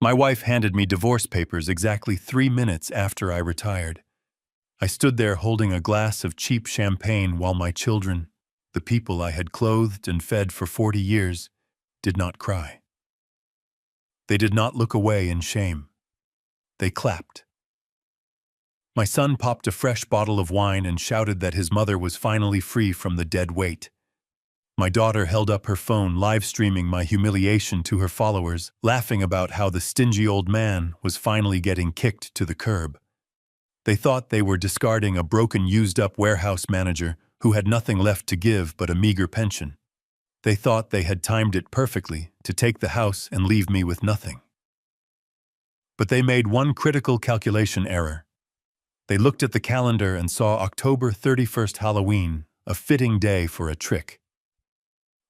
My wife handed me divorce papers exactly 3 minutes after I retired. I stood there holding a glass of cheap champagne while my children, the people I had clothed and fed for 40 years, did not cry. They did not look away in shame. They clapped. My son popped a fresh bottle of wine and shouted that his mother was finally free from the dead weight. My daughter held up her phone, live-streaming my humiliation to her followers, laughing about how the stingy old man was finally getting kicked to the curb. They thought they were discarding a broken, used-up warehouse manager who had nothing left to give but a meager pension. They thought they had timed it perfectly to take the house and leave me with nothing. But they made one critical calculation error. They looked at the calendar and saw October 31st, Halloween, a fitting day for a trick.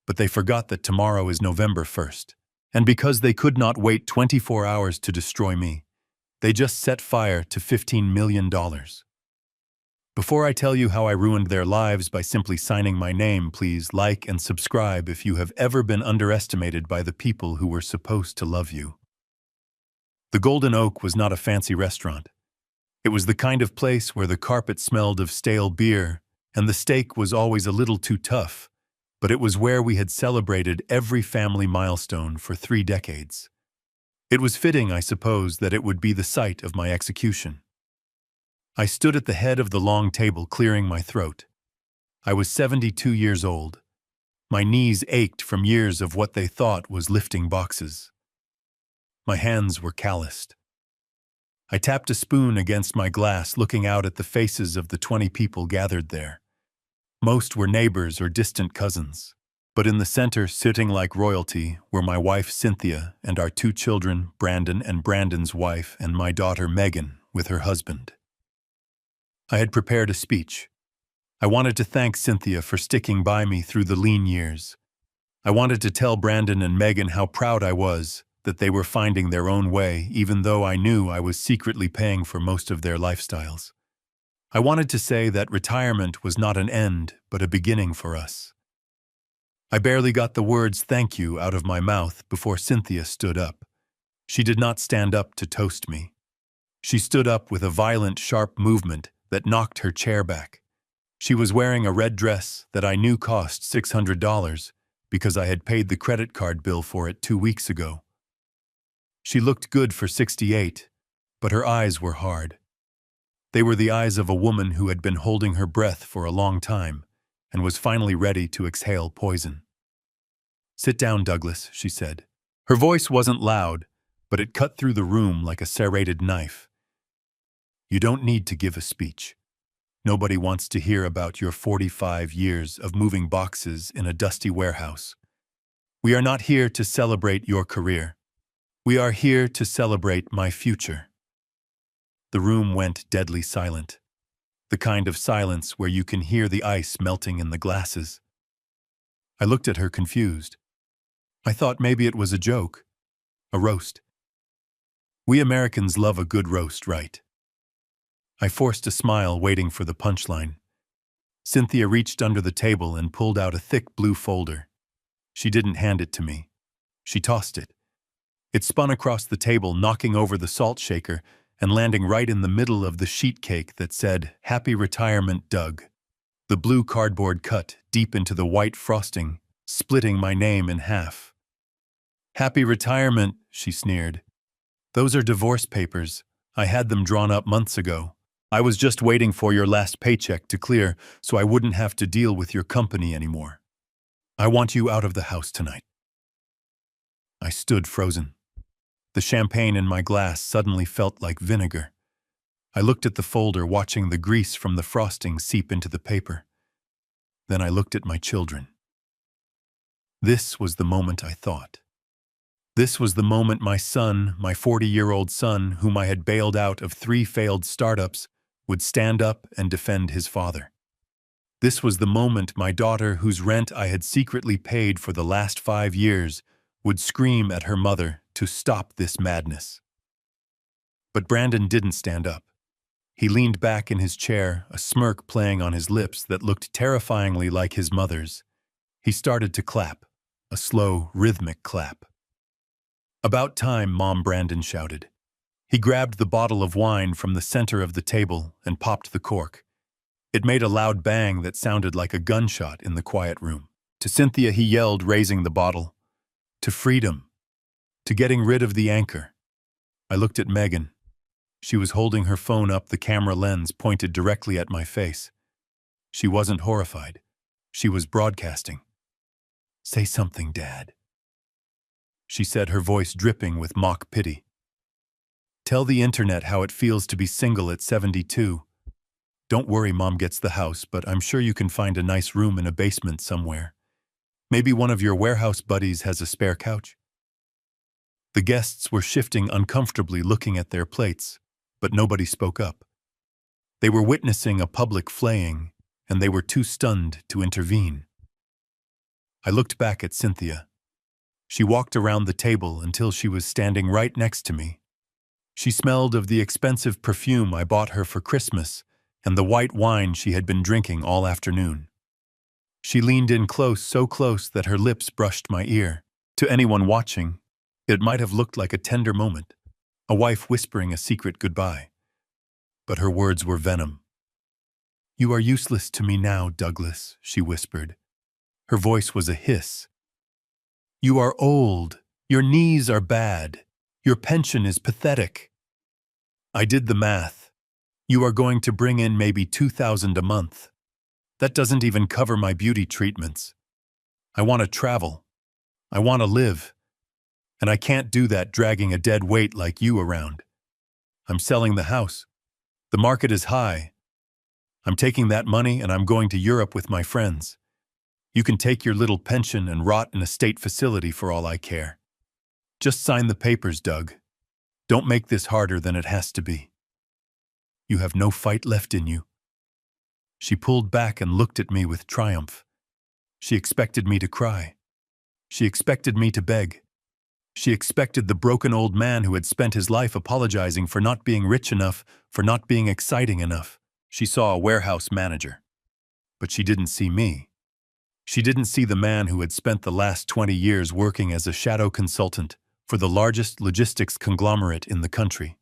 But they forgot that tomorrow is November 1st, and because they could not wait 24 hours to destroy me, they just set fire to $15 million. Before I tell you how I ruined their lives by simply signing my name, please like and subscribe if you have ever been underestimated by the people who were supposed to love you. The Golden Oak was not a fancy restaurant. It was the kind of place where the carpet smelled of stale beer and the steak was always a little too tough, but it was where we had celebrated every family milestone for 3 decades. It was fitting, I suppose, that it would be the site of my execution. I stood at the head of the long table, clearing my throat. I was 72 years old. My knees ached from years of what they thought was lifting boxes. My hands were calloused. I tapped a spoon against my glass, looking out at the faces of the 20 people gathered there. Most were neighbors or distant cousins, but in the center, sitting like royalty, were my wife Cynthia and our 2 children, Brandon and Brandon's wife, and my daughter Megan with her husband. I had prepared a speech. I wanted to thank Cynthia for sticking by me through the lean years. I wanted to tell Brandon and Megan how proud I was that they were finding their own way, even though I knew I was secretly paying for most of their lifestyles. I wanted to say that retirement was not an end, but a beginning for us. I barely got the words "thank you" out of my mouth before Cynthia stood up. She did not stand up to toast me. She stood up with a violent, sharp movement that knocked her chair back. She was wearing a red dress that I knew cost $600 because I had paid the credit card bill for it 2 weeks ago. She looked good for 68, but her eyes were hard. They were the eyes of a woman who had been holding her breath for a long time and was finally ready to exhale poison. "Sit down, Douglas," she said. Her voice wasn't loud, but it cut through the room like a serrated knife. "You don't need to give a speech. Nobody wants to hear about your 45 years of moving boxes in a dusty warehouse. We are not here to celebrate your career. We are here to celebrate my future." The room went deadly silent, the kind of silence where you can hear the ice melting in the glasses. I looked at her confused. I thought maybe it was a joke, a roast. We Americans love a good roast, right? I forced a smile, waiting for the punchline. Cynthia reached under the table and pulled out a thick blue folder. She didn't hand it to me. She tossed it. It spun across the table, knocking over the salt shaker and landing right in the middle of the sheet cake that said, "Happy Retirement, Doug." The blue cardboard cut deep into the white frosting, splitting my name in half. "Happy retirement," she sneered. "Those are divorce papers. I had them drawn up months ago. I was just waiting for your last paycheck to clear so I wouldn't have to deal with your company anymore. I want you out of the house tonight." I stood frozen. The champagne in my glass suddenly felt like vinegar. I looked at the folder, watching the grease from the frosting seep into the paper. Then I looked at my children. This was the moment I thought. This was the moment my son, my 40-year-old son, whom I had bailed out of 3 failed startups, would stand up and defend his father. This was the moment my daughter, whose rent I had secretly paid for the last 5 years, would scream at her mother to stop this madness. But Brandon didn't stand up. He leaned back in his chair, a smirk playing on his lips that looked terrifyingly like his mother's. He started to clap, a slow, rhythmic clap. "About time," Mom Brandon shouted. He grabbed the bottle of wine from the center of the table and popped the cork. It made a loud bang that sounded like a gunshot in the quiet room. To Cynthia he yelled, raising the bottle. To freedom. To getting rid of the anchor. I looked at Megan. She was holding her phone up, the camera lens pointed directly at my face. She wasn't horrified. She was broadcasting. "Say something, Dad," she said, her voice dripping with mock pity. "Tell the internet how it feels to be single at 72. Don't worry, Mom gets the house, but I'm sure you can find a nice room in a basement somewhere. Maybe one of your warehouse buddies has a spare couch." The guests were shifting uncomfortably, looking at their plates, but nobody spoke up. They were witnessing a public flaying, and they were too stunned to intervene. I looked back at Cynthia. She walked around the table until she was standing right next to me. She smelled of the expensive perfume I bought her for Christmas and the white wine she had been drinking all afternoon. She leaned in close, so close that her lips brushed my ear. To anyone watching, it might have looked like a tender moment, a wife whispering a secret goodbye. But her words were venom. "You are useless to me now, Douglas," she whispered. Her voice was a hiss. "You are old. Your knees are bad. Your pension is pathetic." I did the math. You are going to bring in maybe $2,000 a month. That doesn't even cover my beauty treatments. I want to travel. I want to live. And I can't do that dragging a dead weight like you around. I'm selling the house. The market is high. I'm taking that money and I'm going to Europe with my friends. You can take your little pension and rot in a state facility for all I care. Just sign the papers, Doug. Don't make this harder than it has to be. You have no fight left in you." She pulled back and looked at me with triumph. She expected me to cry. She expected me to beg. She expected the broken old man who had spent his life apologizing for not being rich enough, for not being exciting enough. She saw a warehouse manager. But she didn't see me. She didn't see the man who had spent the last 20 years working as a shadow consultant for the largest logistics conglomerate in the country.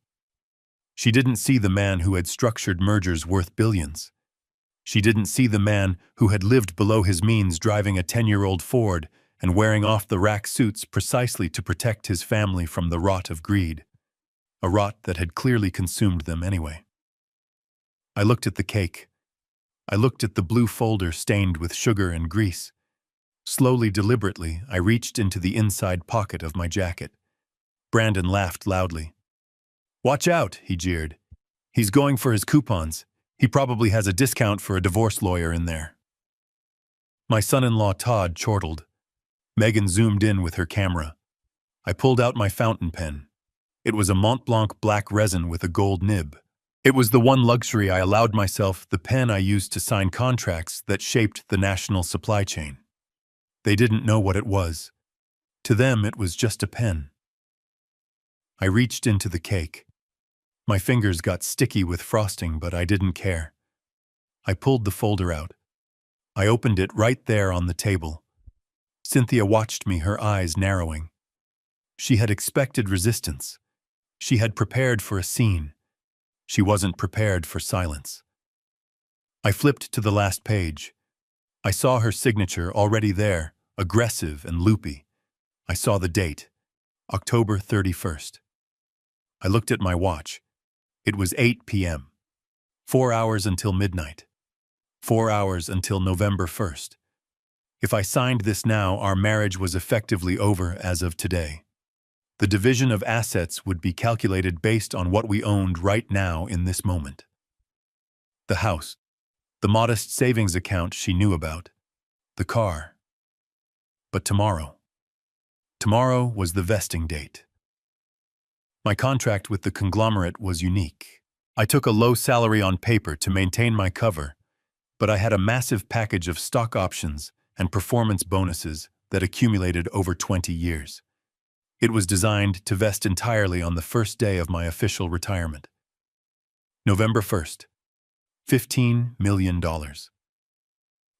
She didn't see the man who had structured mergers worth billions. She didn't see the man who had lived below his means, driving a 10-year-old Ford and wearing off-the-rack suits precisely to protect his family from the rot of greed, a rot that had clearly consumed them anyway. I looked at the cake. I looked at the blue folder stained with sugar and grease. Slowly, deliberately, I reached into the inside pocket of my jacket. Brandon laughed loudly. "Watch out," he jeered. "He's going for his coupons. He probably has a discount for a divorce lawyer in there." My son-in-law Todd chortled. Megan zoomed in with her camera. I pulled out my fountain pen. It was a Mont Blanc black resin with a gold nib. It was the one luxury I allowed myself, the pen I used to sign contracts that shaped the national supply chain. They didn't know what it was. To them, it was just a pen. I reached into the cake. My fingers got sticky with frosting, but I didn't care. I pulled the folder out. I opened it right there on the table. Cynthia watched me, her eyes narrowing. She had expected resistance. She had prepared for a scene. She wasn't prepared for silence. I flipped to the last page. I saw her signature already there, aggressive and loopy. I saw the date, October 31st. I looked at my watch. It was 8 p.m. 4 hours until midnight. 4 hours until November 1st. If I signed this now, our marriage was effectively over as of today. The division of assets would be calculated based on what we owned right now in this moment. The house, the modest savings account she knew about, the car. But tomorrow was the vesting date. My contract with the conglomerate was unique. I took a low salary on paper to maintain my cover, but I had a massive package of stock options and performance bonuses that accumulated over 20 years. It was designed to vest entirely on the first day of my official retirement. November 1st, $15 million.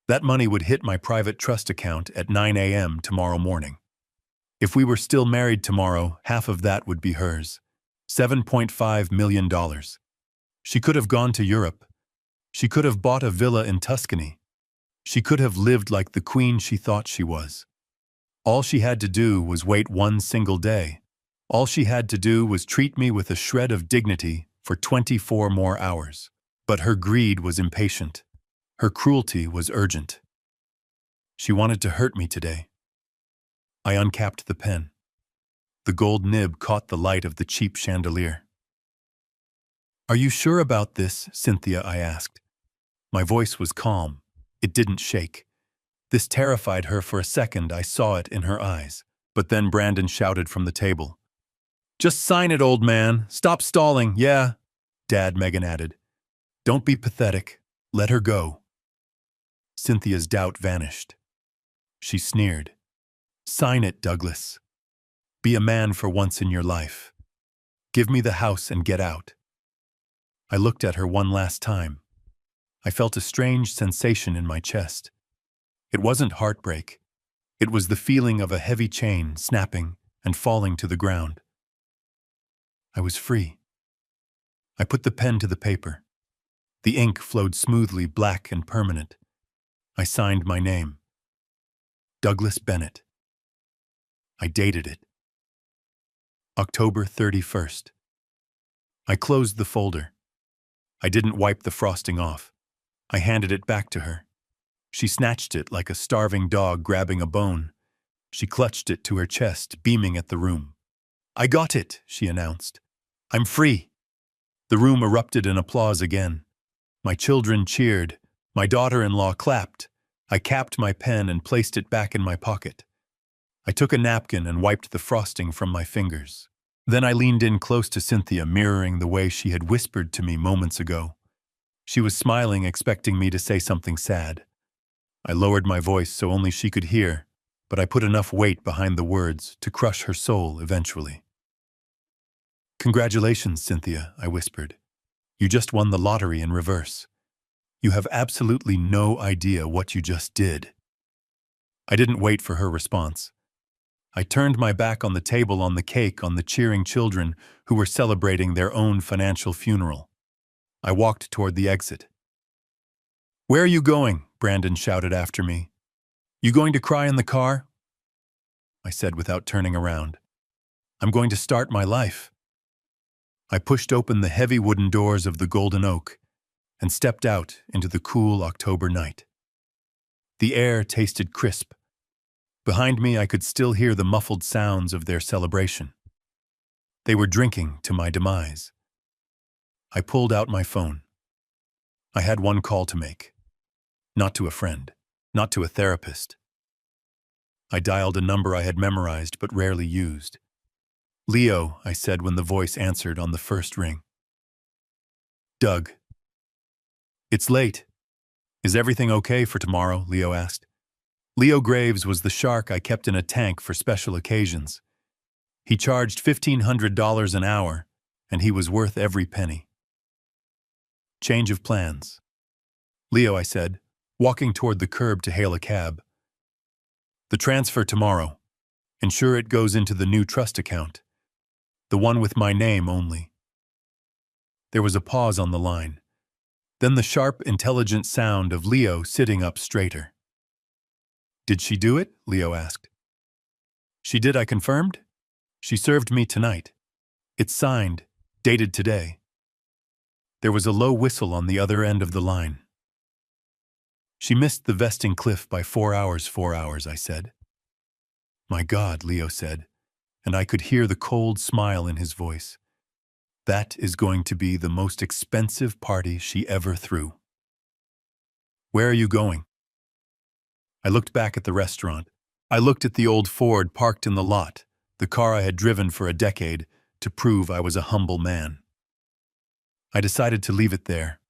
That money would hit my private trust account at 9 a.m. tomorrow morning. If we were still married tomorrow, half of that would be hers. $7.5 million. She could have gone to Europe. She could have bought a villa in Tuscany. She could have lived like the queen she thought she was. All she had to do was wait one single day. All she had to do was treat me with a shred of dignity for 24 more hours. But her greed was impatient. Her cruelty was urgent. She wanted to hurt me today. I uncapped the pen. The gold nib caught the light of the cheap chandelier. "Are you sure about this, Cynthia?" I asked. My voice was calm. It didn't shake. This terrified her for a second. I saw it in her eyes. But then Brandon shouted from the table, "Just sign it, old man. Stop stalling, yeah." "Dad," Megan added. "Don't be pathetic. Let her go." Cynthia's doubt vanished. She sneered. "Sign it, Douglas. Be a man for once in your life. Give me the house and get out." I looked at her one last time. I felt a strange sensation in my chest. It wasn't heartbreak. It was the feeling of a heavy chain snapping and falling to the ground. I was free. I put the pen to the paper. The ink flowed smoothly, black and permanent. I signed my name. Douglas Bennett. I dated it. October 31st. I closed the folder. I didn't wipe the frosting off. I handed it back to her. She snatched it like a starving dog grabbing a bone. She clutched it to her chest, beaming at the room. "I got it," she announced. "I'm free." The room erupted in applause again. My children cheered. My daughter-in-law clapped. I capped my pen and placed it back in my pocket. I took a napkin and wiped the frosting from my fingers. Then I leaned in close to Cynthia, mirroring the way she had whispered to me moments ago. She was smiling, expecting me to say something sad. I lowered my voice so only she could hear, but I put enough weight behind the words to crush her soul eventually. "Congratulations, Cynthia," I whispered. "You just won the lottery in reverse. You have absolutely no idea what you just did." I didn't wait for her response. I turned my back on the table, on the cake, on the cheering children who were celebrating their own financial funeral. I walked toward the exit. "Where are you going?" Brandon shouted after me. "You going to cry in the car?" I said without turning around. "I'm going to start my life." I pushed open the heavy wooden doors of the Golden Oak and stepped out into the cool October night. The air tasted crisp. Behind me, I could still hear the muffled sounds of their celebration. They were drinking to my demise. I pulled out my phone. I had one call to make. Not to a friend, not to a therapist. I dialed a number I had memorized but rarely used. "Leo," I said when the voice answered on the first ring. "Doug." "It's late. Is everything okay for tomorrow?" Leo asked. Leo Graves was the shark I kept in a tank for special occasions. He charged $1,500 an hour, and he was worth every penny. "Change of plans." "Leo," I said, walking toward the curb to hail a cab. "The transfer tomorrow. Ensure it goes into the new trust account. The one with my name only." There was a pause on the line. Then the sharp, intelligent sound of Leo sitting up straighter. "Did she do it?" Leo asked. "She did," I confirmed. "She served me tonight. It's signed, dated today." There was a low whistle on the other end of the line. "She missed the vesting cliff by 4 hours, I said. "My God," Leo said, and I could hear the cold smile in his voice. "That is going to be the most expensive party she ever threw." "Where are you going?" I looked back at the restaurant. I looked at the old Ford parked in the lot, the car I had driven for a decade to prove I was a humble man. I decided to leave it there.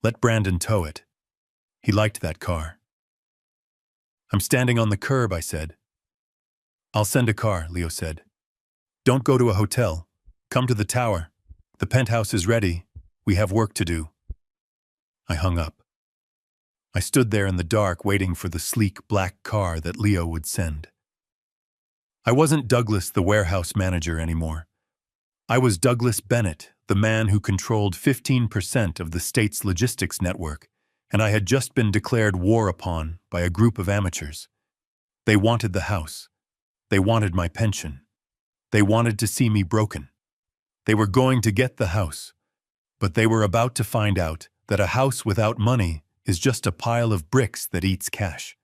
Let Brandon tow it. He liked that car. "I'm standing on the curb," I said. "I'll send a car," Leo said. "Don't go to a hotel. Come to the tower. The penthouse is ready. We have work to do." I hung up. I stood there in the dark waiting for the sleek black car that Leo would send. I wasn't Douglas the warehouse manager anymore. I was Douglas Bennett, the man who controlled 15% of the state's logistics network, and I had just been declared war upon by a group of amateurs. They wanted the house. They wanted my pension. They wanted to see me broken. They were going to get the house, but they were about to find out that a house without money is just a pile of bricks that eats cash.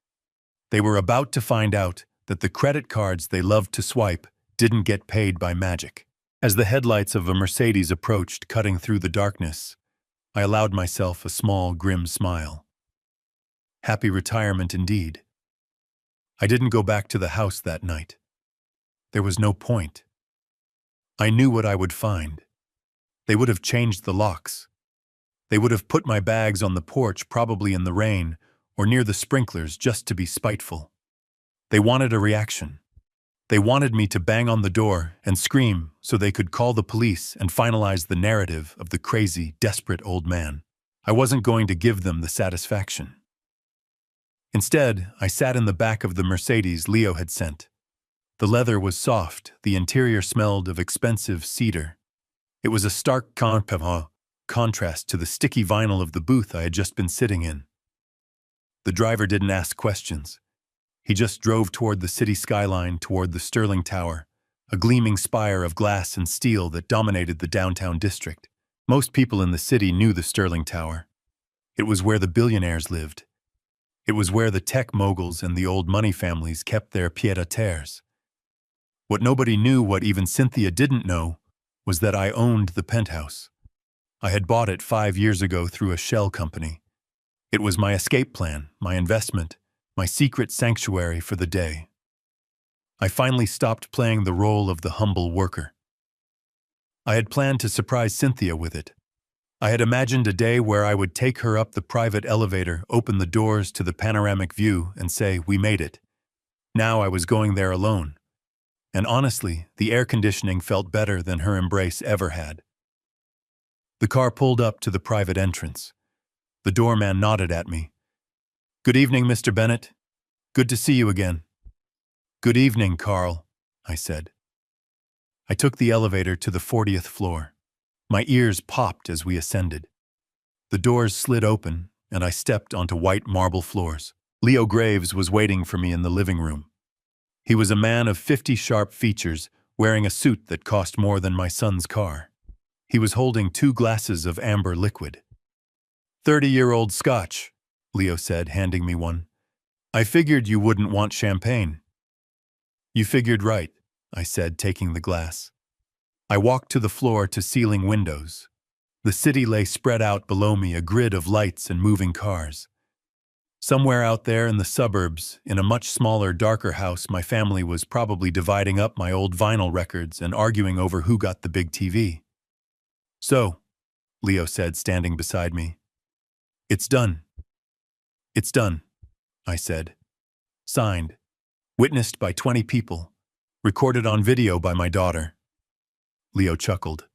They were about to find out that the credit cards they loved to swipe didn't get paid by magic. As the headlights of a Mercedes approached, cutting through the darkness, I allowed myself a small, grim smile. Happy retirement indeed. I didn't go back to the house that night. There was no point. I knew what I would find. They would have changed the locks. They would have put my bags on the porch, probably in the rain, or near the sprinklers, just to be spiteful. They wanted a reaction. They wanted me to bang on the door and scream so they could call the police and finalize the narrative of the crazy, desperate old man. I wasn't going to give them the satisfaction. Instead, I sat in the back of the Mercedes Leo had sent. The leather was soft, the interior smelled of expensive cedar. It was a stark contrast to the sticky vinyl of the booth I had just been sitting in. The driver didn't ask questions. He just drove toward the city skyline, toward the Sterling Tower, a gleaming spire of glass and steel that dominated the downtown district. Most people in the city knew the Sterling Tower. It was where the billionaires lived. It was where the tech moguls and the old money families kept their pied-à-terres. What nobody knew, what even Cynthia didn't know, was that I owned the penthouse. I had bought it 5 years ago through a shell company. It was my escape plan, my investment, my secret sanctuary for the day. I finally stopped playing the role of the humble worker. I had planned to surprise Cynthia with it. I had imagined a day where I would take her up the private elevator, open the doors to the panoramic view, and say, "We made it." Now I was going there alone. And honestly, the air conditioning felt better than her embrace ever had. The car pulled up to the private entrance. The doorman nodded at me. "Good evening, Mr. Bennett. Good to see you again." "Good evening, Carl," I said. I took the elevator to the 40th floor. My ears popped as we ascended. The doors slid open, and I stepped onto white marble floors. Leo Graves was waiting for me in the living room. He was a man of 50 sharp features, wearing a suit that cost more than my son's car. He was holding 2 glasses of amber liquid. 30-year-old Scotch, Leo said, handing me one. "I figured you wouldn't want champagne." "You figured right," I said, taking the glass. I walked to the floor-to-ceiling windows. The city lay spread out below me, a grid of lights and moving cars. Somewhere out there in the suburbs, in a much smaller, darker house, my family was probably dividing up my old vinyl records and arguing over who got the big TV. "So," Leo said, standing beside me. "It's done." "It's done," I said. "Signed. Witnessed by 20 people. Recorded on video by my daughter." Leo chuckled.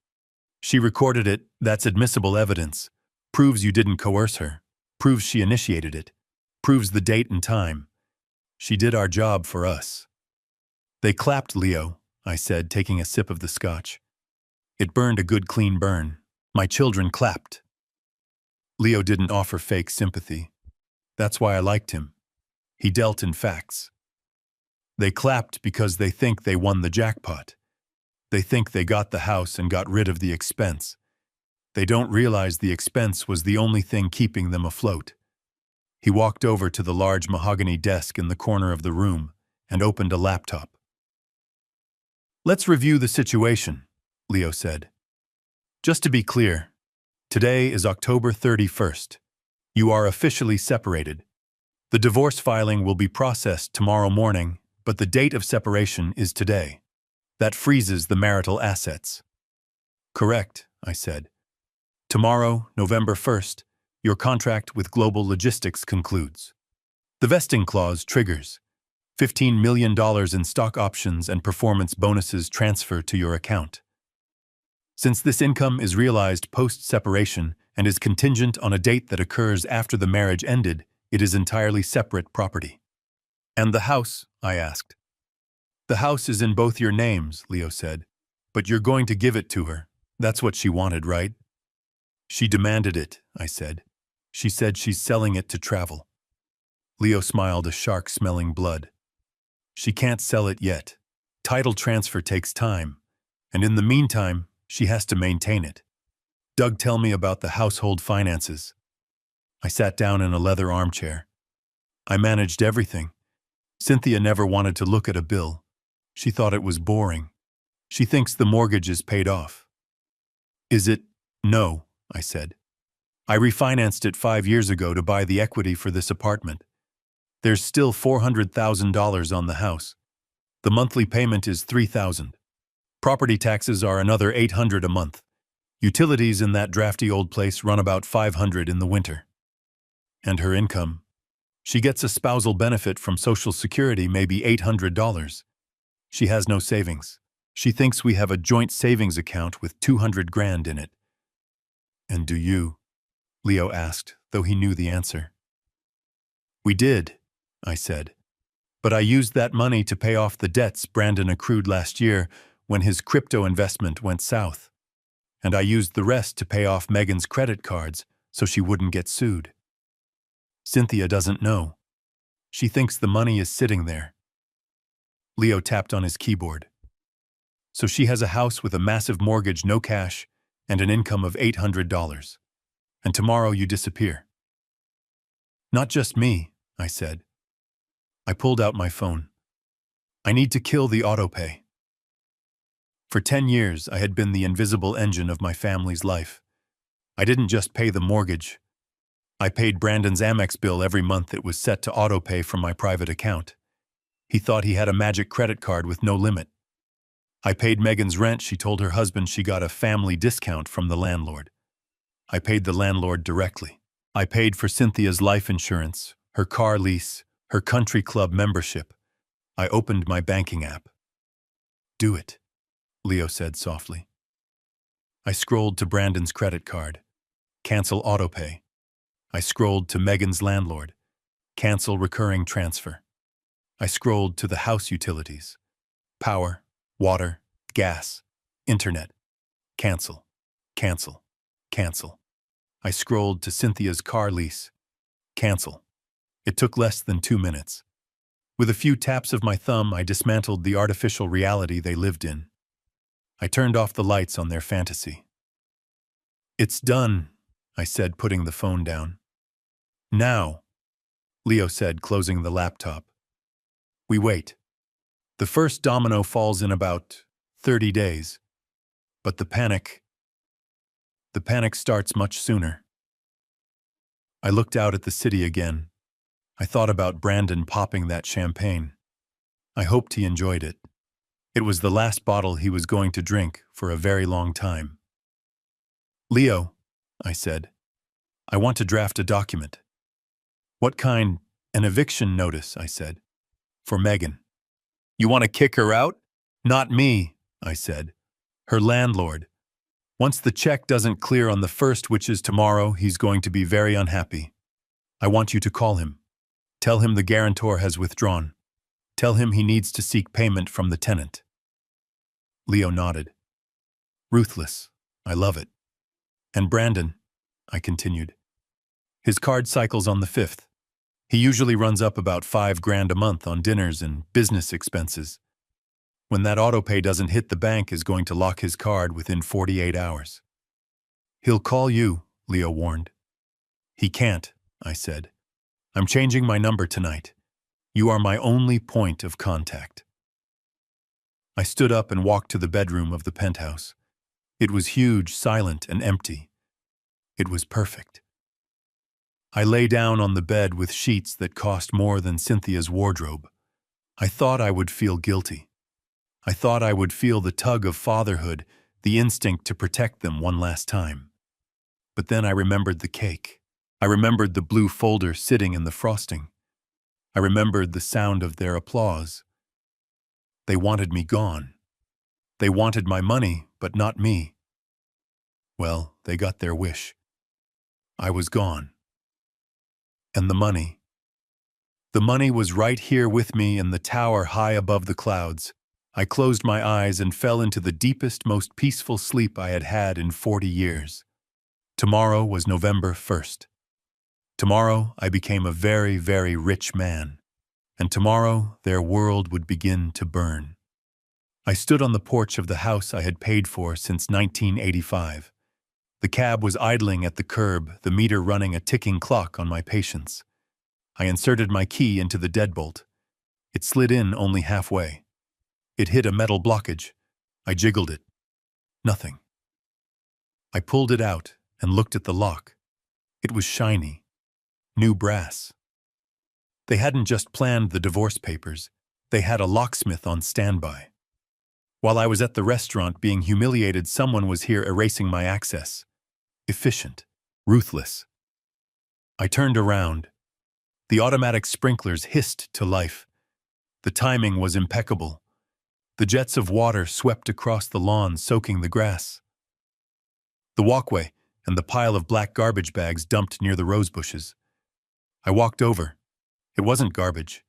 "She recorded it. That's admissible evidence. Proves you didn't coerce her. Proves she initiated it. Proves the date and time. She did our job for us." "They clapped, Leo," I said, taking a sip of the scotch. It burned a good clean burn. "My children clapped." Leo didn't offer fake sympathy. That's why I liked him. He dealt in facts. "They clapped because they think they won the jackpot. They think they got the house and got rid of the expense. They don't realize the expense was the only thing keeping them afloat." He walked over to the large mahogany desk in the corner of the room and opened a laptop. "Let's review the situation," Leo said. "Just to be clear, today is October 31st. You are officially separated. The divorce filing will be processed tomorrow morning, but the date of separation is today. That freezes the marital assets." "Correct," I said. "Tomorrow, November 1st, your contract with Global Logistics concludes. The vesting clause triggers. $15 million in stock options and performance bonuses transfer to your account. Since this income is realized post-separation and is contingent on a date that occurs after the marriage ended, it is entirely separate property." "And the house?" I asked. The house is in both your names, Leo said. But you're going to give it to her. That's what she wanted, right? She demanded it, I said. She said she's selling it to travel. Leo smiled, a shark smelling blood. She can't sell it yet. Title transfer takes time, and in the meantime, she has to maintain it. Doug, tell me about the household finances. I sat down in a leather armchair. I managed everything. Cynthia never wanted to look at a bill. She thought it was boring. She thinks the mortgage is paid off. Is it? No, I said. I refinanced it 5 years ago to buy the equity for this apartment. There's still $400,000 on the house. The monthly payment is $3,000. Property taxes are another $800 a month. Utilities in that drafty old place run about $500 in the winter. And her income? She gets a spousal benefit from Social Security, maybe $800. She has no savings. She thinks we have a joint savings account with $200,000 in it. And do you? Leo asked, though he knew the answer. We did, I said. But I used that money to pay off the debts Brandon accrued last year when his crypto investment went south. And I used the rest to pay off Megan's credit cards so she wouldn't get sued. Cynthia doesn't know. She thinks the money is sitting there. Leo tapped on his keyboard. So she has a house with a massive mortgage, no cash, and an income of $800. And tomorrow you disappear. Not just me, I said. I pulled out my phone. I need to kill the autopay. For 10 years, I had been the invisible engine of my family's life. I didn't just pay the mortgage. I paid Brandon's Amex bill every month. It was set to autopay from my private account. He thought he had a magic credit card with no limit. I paid Megan's rent. She told her husband she got a family discount from the landlord. I paid the landlord directly. I paid for Cynthia's life insurance, her car lease, her country club membership. I opened my banking app. Do it, Leo said softly. I scrolled to Brandon's credit card. Cancel autopay. I scrolled to Megan's landlord. Cancel recurring transfer. I scrolled to the house utilities. Power, water, gas, internet. Cancel, cancel, cancel. I scrolled to Cynthia's car lease. Cancel. It took less than 2 minutes. With a few taps of my thumb, I dismantled the artificial reality they lived in. I turned off the lights on their fantasy. It's done, I said, putting the phone down. Now, Leo said, closing the laptop. We wait. The first domino falls in about 30 days. But the panic starts much sooner. I looked out at the city again. I thought about Brandon popping that champagne. I hoped he enjoyed it. It was the last bottle he was going to drink for a very long time. Leo, I said, I want to draft a document. What kind? An eviction notice, I said. For Megan. You want to kick her out? Not me, I said. Her landlord. Once the check doesn't clear on the 1st, which is tomorrow, he's going to be very unhappy. I want you to call him. Tell him the guarantor has withdrawn. Tell him he needs to seek payment from the tenant. Leo nodded. Ruthless. I love it. And Brandon, I continued. His card cycles on the 5th. He usually runs up about $5,000 a month on dinners and business expenses. When that autopay doesn't hit, the bank is going to lock his card within 48 hours. He'll call you, Leo warned. He can't, I said. I'm changing my number tonight. You are my only point of contact. I stood up and walked to the bedroom of the penthouse. It was huge, silent, and empty. It was perfect. I lay down on the bed with sheets that cost more than Cynthia's wardrobe. I thought I would feel guilty. I thought I would feel the tug of fatherhood, the instinct to protect them one last time. But then I remembered the cake. I remembered the blue folder sitting in the frosting. I remembered the sound of their applause. They wanted me gone. They wanted my money, but not me. Well, they got their wish. I was gone. And the money. The money was right here with me in the tower high above the clouds. I closed my eyes and fell into the deepest, most peaceful sleep I had had in 40 years. Tomorrow was November 1st. Tomorrow I became a very, very rich man. And tomorrow their world would begin to burn. I stood on the porch of the house I had paid for since 1985. The cab was idling at the curb, the meter running a ticking clock on my patience. I inserted my key into the deadbolt. It slid in only halfway. It hit a metal blockage. I jiggled it. Nothing. I pulled it out and looked at the lock. It was shiny. New brass. They hadn't just planned the divorce papers. They had a locksmith on standby. While I was at the restaurant being humiliated, someone was here erasing my access. Efficient. Ruthless. I turned around. The automatic sprinklers hissed to life. The timing was impeccable. The jets of water swept across the lawn, soaking the grass. The walkway and the pile of black garbage bags dumped near the rose bushes. I walked over. It wasn't garbage.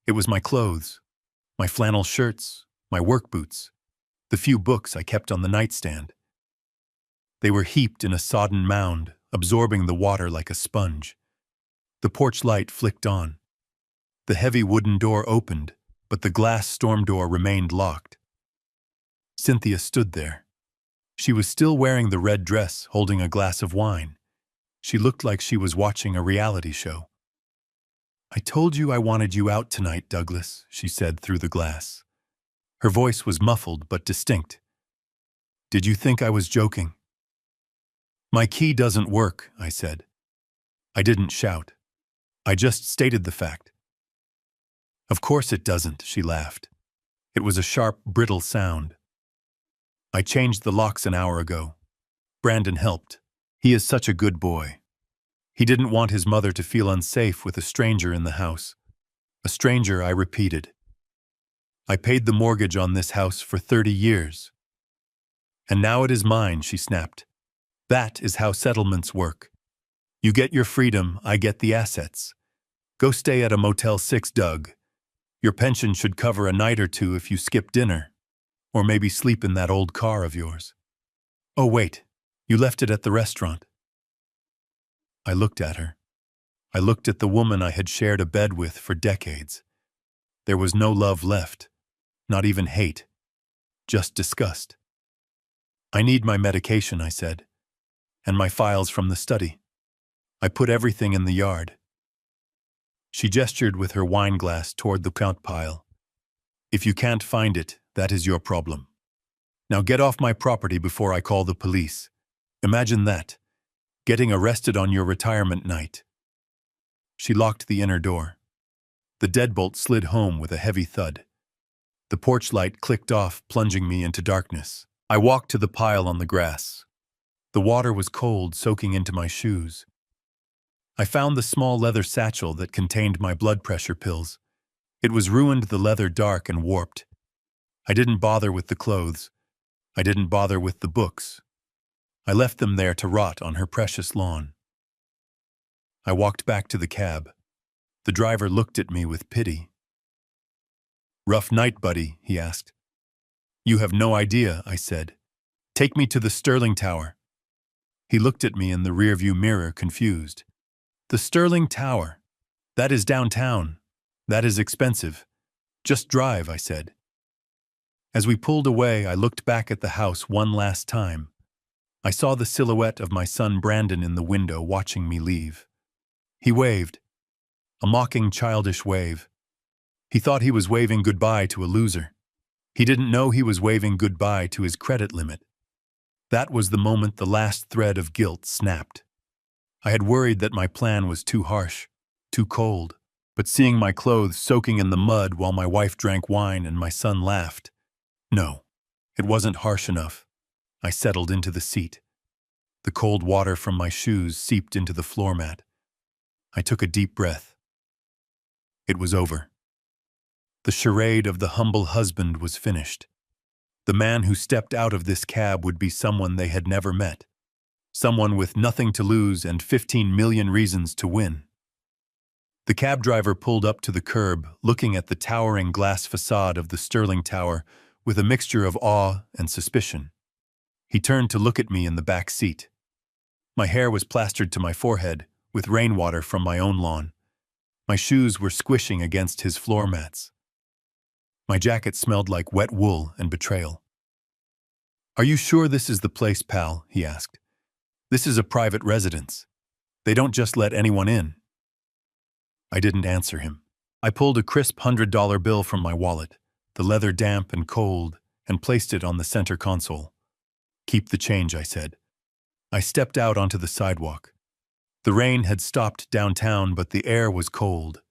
It was my clothes, my flannel shirts, my work boots, the few books I kept on the nightstand. They were heaped in a sodden mound, absorbing the water like a sponge. The porch light flicked on. The heavy wooden door opened, but the glass storm door remained locked. Cynthia stood there. She was still wearing the red dress, holding a glass of wine. She looked like she was watching a reality show. "I told you I wanted you out tonight, Douglas," she said through the glass. Her voice was muffled but distinct. "Did you think I was joking?" "My key doesn't work," I said. I didn't shout. I just stated the fact. "Of course it doesn't," she laughed. It was a sharp, brittle sound. "I changed the locks an hour ago. Brandon helped. He is such a good boy. He didn't want his mother to feel unsafe with a stranger in the house. A stranger," I repeated. "I paid the mortgage on this house for 30 years. And now it is mine," she snapped. "That is how settlements work. You get your freedom, I get the assets. Go stay at a Motel 6, Doug. Your pension should cover a night or two if you skip dinner. Or maybe sleep in that old car of yours. Oh wait, you left it at the restaurant." I looked at her. I looked at the woman I had shared a bed with for decades. There was no love left, not even hate, just disgust. "I need my medication," I said, "and my files from the study. I put everything in the yard." She gestured with her wine glass toward the count pile. "If you can't find it, that is your problem. Now get off my property before I call the police. Imagine that, getting arrested on your retirement night." She locked the inner door. The deadbolt slid home with a heavy thud. The porch light clicked off, plunging me into darkness. I walked to the pile on the grass. The water was cold, soaking into my shoes. I found the small leather satchel that contained my blood pressure pills. It was ruined, the leather dark and warped. I didn't bother with the clothes. I didn't bother with the books. I left them there to rot on her precious lawn. I walked back to the cab. The driver looked at me with pity. "Rough night, buddy?" he asked. "You have no idea," I said. "Take me to the Sterling Tower." He looked at me in the rearview mirror, confused. "The Sterling Tower. That is downtown. That is expensive. Just drive," I said. As we pulled away, I looked back at the house one last time. I saw the silhouette of my son Brandon in the window watching me leave. He waved. A mocking, childish wave. He thought he was waving goodbye to a loser. He didn't know he was waving goodbye to his credit limit. That was the moment the last thread of guilt snapped. I had worried that my plan was too harsh, too cold, but seeing my clothes soaking in the mud while my wife drank wine and my son laughed. No, it wasn't harsh enough. I settled into the seat. The cold water from my shoes seeped into the floor mat. I took a deep breath. It was over. The charade of the humble husband was finished. The man who stepped out of this cab would be someone they had never met. Someone with nothing to lose and 15 million reasons to win. The cab driver pulled up to the curb, looking at the towering glass facade of the Sterling Tower with a mixture of awe and suspicion. He turned to look at me in the back seat. My hair was plastered to my forehead, with rainwater from my own lawn. My shoes were squishing against his floor mats. My jacket smelled like wet wool and betrayal. "Are you sure this is the place, pal?" he asked. "This is a private residence. They don't just let anyone in." I didn't answer him. I pulled a crisp $100 bill from my wallet, the leather damp and cold, and placed it on the center console. "Keep the change," I said. I stepped out onto the sidewalk. The rain had stopped downtown, but the air was cold.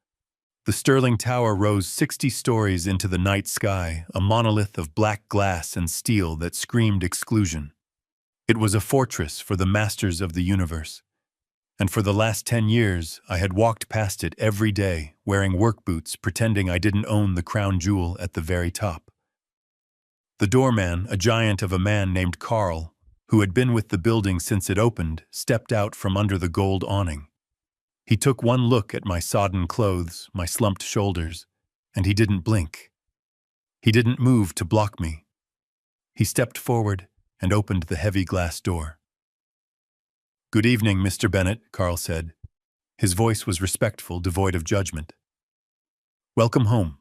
The Sterling Tower rose 60 stories into the night sky, a monolith of black glass and steel that screamed exclusion. It was a fortress for the masters of the universe. And for the last 10 years, I had walked past it every day, wearing work boots, pretending I didn't own the crown jewel at the very top. The doorman, a giant of a man named Carl, who had been with the building since it opened, stepped out from under the gold awning. He took one look at my sodden clothes, my slumped shoulders, and he didn't blink. He didn't move to block me. He stepped forward and opened the heavy glass door. "Good evening, Mr. Bennett," Carl said. His voice was respectful, devoid of judgment. "Welcome home."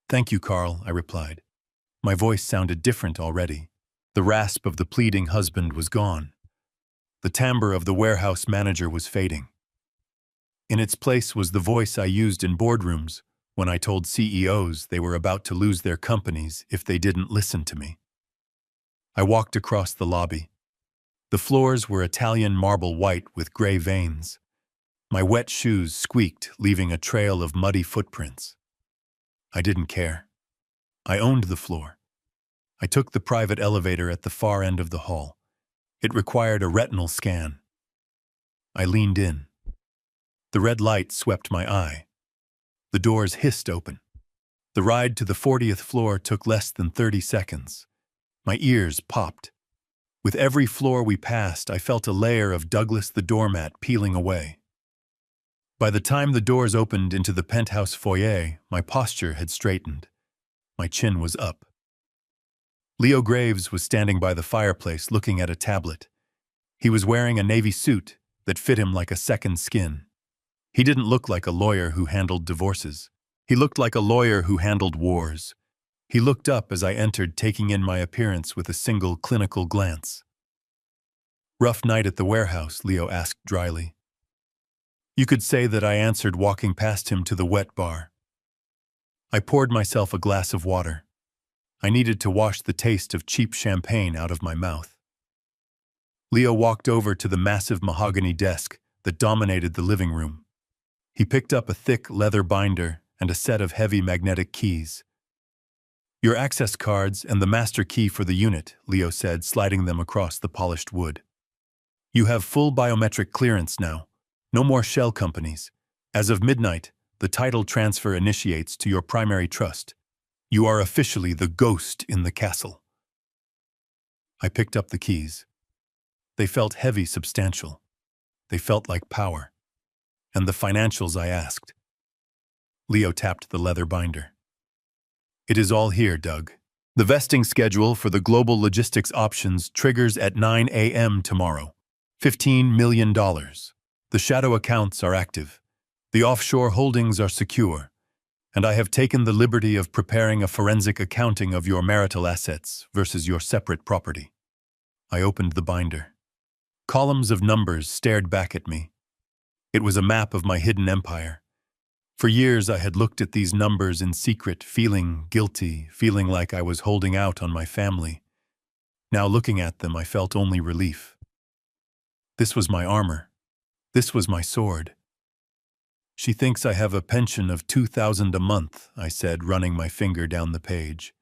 "Thank you, Carl," I replied. My voice sounded different already. The rasp of the pleading husband was gone. The timbre of the warehouse manager was fading. In its place was the voice I used in boardrooms when I told CEOs they were about to lose their companies if they didn't listen to me. I walked across the lobby. The floors were Italian marble white with gray veins. My wet shoes squeaked, leaving a trail of muddy footprints. I didn't care. I owned the floor. I took the private elevator at the far end of the hall. It required a retinal scan. I leaned in. The red light swept my eye. The doors hissed open. The ride to the 40th floor took less than 30 seconds. My ears popped. With every floor we passed, I felt a layer of Douglas the doormat peeling away. By the time the doors opened into the penthouse foyer, my posture had straightened. My chin was up. Leo Graves was standing by the fireplace looking at a tablet. He was wearing a navy suit that fit him like a second skin. He didn't look like a lawyer who handled divorces. He looked like a lawyer who handled wars. He looked up as I entered, taking in my appearance with a single clinical glance. "Rough night at the warehouse?" Leo asked dryly. You could say that I answered, walking past him to the wet bar. I poured myself a glass of water. I needed to wash the taste of cheap champagne out of my mouth. Leo walked over to the massive mahogany desk that dominated the living room. He picked up a thick leather binder and a set of heavy magnetic keys. "Your access cards and the master key for the unit," Leo said, sliding them across the polished wood. "You have full biometric clearance now. No more shell companies. As of midnight, the title transfer initiates to your primary trust. You are officially the ghost in the castle." I picked up the keys. They felt heavy, substantial. They felt like power. "And the financials?" I asked. Leo tapped the leather binder. "It is all here, Doug. The vesting schedule for the global logistics options triggers at 9 a.m. tomorrow. $15 million. The shadow accounts are active. The offshore holdings are secure. And I have taken the liberty of preparing a forensic accounting of your marital assets versus your separate property." I opened the binder. Columns of numbers stared back at me. It was a map of my hidden empire. For years I had looked at these numbers in secret, feeling guilty, feeling like I was holding out on my family. Now looking at them, I felt only relief. This was my armor. This was my sword. "She thinks I have a pension of $2,000 a month," I said, running my finger down the page.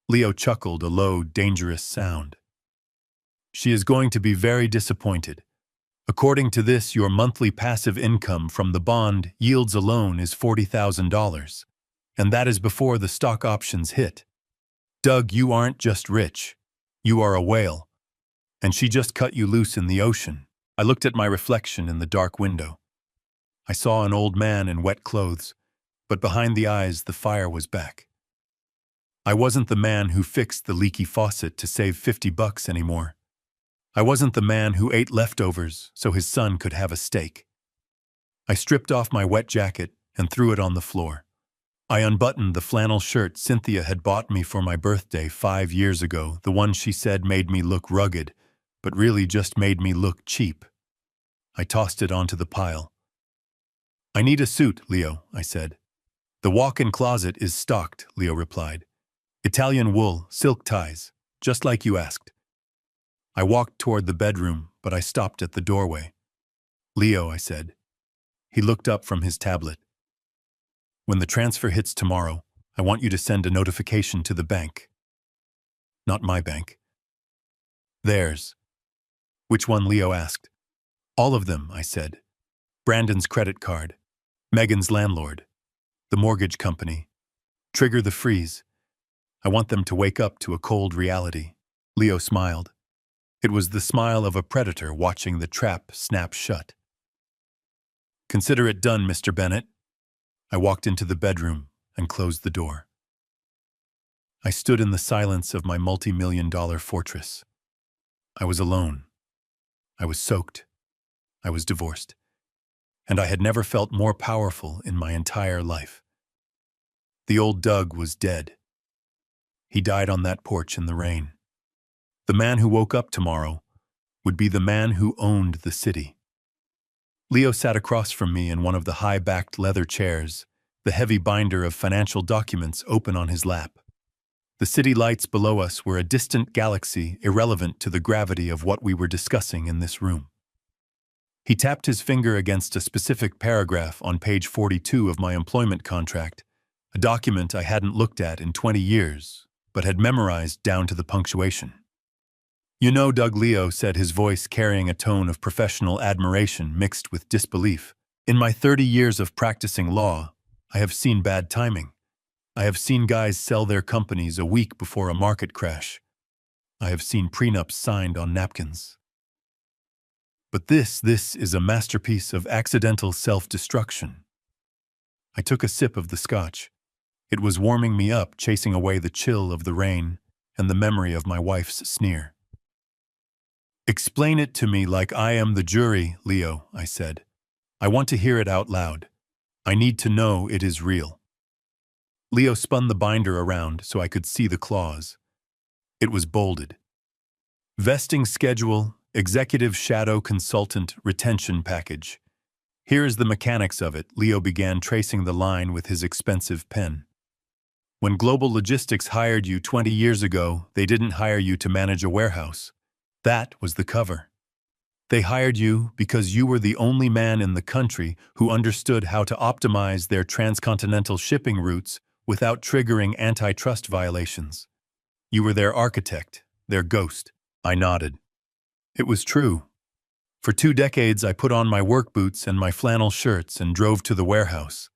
Leo chuckled, a low, dangerous sound. "She is going to be very disappointed. According to this, your monthly passive income from the bond yields alone is $40,000, and that is before the stock options hit. Doug, you aren't just rich. You are a whale. And she just cut you loose in the ocean." I looked at my reflection in the dark window. I saw an old man in wet clothes, but behind the eyes the fire was back. I wasn't the man who fixed the leaky faucet to save $50 anymore. I wasn't the man who ate leftovers so his son could have a steak. I stripped off my wet jacket and threw it on the floor. I unbuttoned the flannel shirt Cynthia had bought me for my birthday 5 years ago, the one she said made me look rugged, but really just made me look cheap. I tossed it onto the pile. "I need a suit, Leo," I said. "The walk-in closet is stocked," Leo replied. "Italian wool, silk ties, just like you asked." I walked toward the bedroom, but I stopped at the doorway. "Leo," I said. He looked up from his tablet. "When the transfer hits tomorrow, I want you to send a notification to the bank." "Not my bank." "Theirs." "Which one?" Leo asked. "All of them," I said. "Brandon's credit card, Megan's landlord, the mortgage company. Trigger the freeze. I want them to wake up to a cold reality." Leo smiled. It was the smile of a predator watching the trap snap shut. "Consider it done, Mr. Bennett." I walked into the bedroom and closed the door. I stood in the silence of my multi-million-dollar fortress. I was alone. I was soaked. I was divorced. And I had never felt more powerful in my entire life. The old Doug was dead. He died on that porch in the rain. The man who woke up tomorrow would be the man who owned the city. Leo sat across from me in one of the high-backed leather chairs, the heavy binder of financial documents open on his lap. The city lights below us were a distant galaxy irrelevant to the gravity of what we were discussing in this room. He tapped his finger against a specific paragraph on page 42 of my employment contract, a document I hadn't looked at in 20 years, but had memorized down to the punctuation. "You know, Doug," Leo said, his voice carrying a tone of professional admiration mixed with disbelief. "In my 30 years of practicing law, I have seen bad timing. I have seen guys sell their companies a week before a market crash. I have seen prenups signed on napkins. But this is a masterpiece of accidental self-destruction." I took a sip of the scotch. It was warming me up, chasing away the chill of the rain and the memory of my wife's sneer. "Explain it to me like I am the jury, Leo," I said. "I want to hear it out loud. I need to know it is real." Leo spun the binder around so I could see the clause. It was bolded. "Vesting schedule, executive shadow consultant retention package. Here is the mechanics of it." Leo began tracing the line with his expensive pen. "When Global Logistics hired you 20 years ago, they didn't hire you to manage a warehouse. That was the cover. They hired you because you were the only man in the country who understood how to optimize their transcontinental shipping routes without triggering antitrust violations. You were their architect, their ghost." I nodded. It was true. For 2 decades, I put on my work boots and my flannel shirts and drove to the warehouse.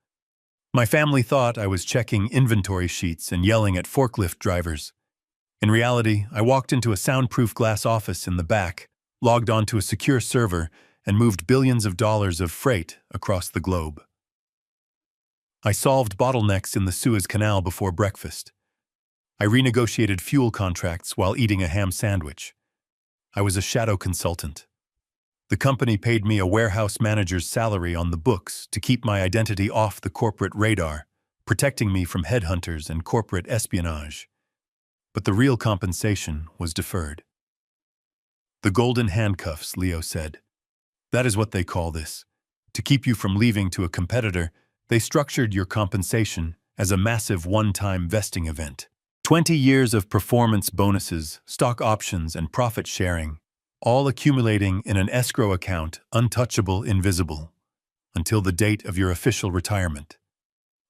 My family thought I was checking inventory sheets and yelling at forklift drivers. In reality, I walked into a soundproof glass office in the back, logged onto a secure server, and moved billions of dollars of freight across the globe. I solved bottlenecks in the Suez Canal before breakfast. I renegotiated fuel contracts while eating a ham sandwich. I was a shadow consultant. The company paid me a warehouse manager's salary on the books to keep my identity off the corporate radar, protecting me from headhunters and corporate espionage. But the real compensation was deferred. "The golden handcuffs," Leo said. "That is what they call this. To keep you from leaving to a competitor, they structured your compensation as a massive one-time vesting event. 20 years of performance bonuses, stock options, and profit sharing, all accumulating in an escrow account, untouchable, invisible, until the date of your official retirement."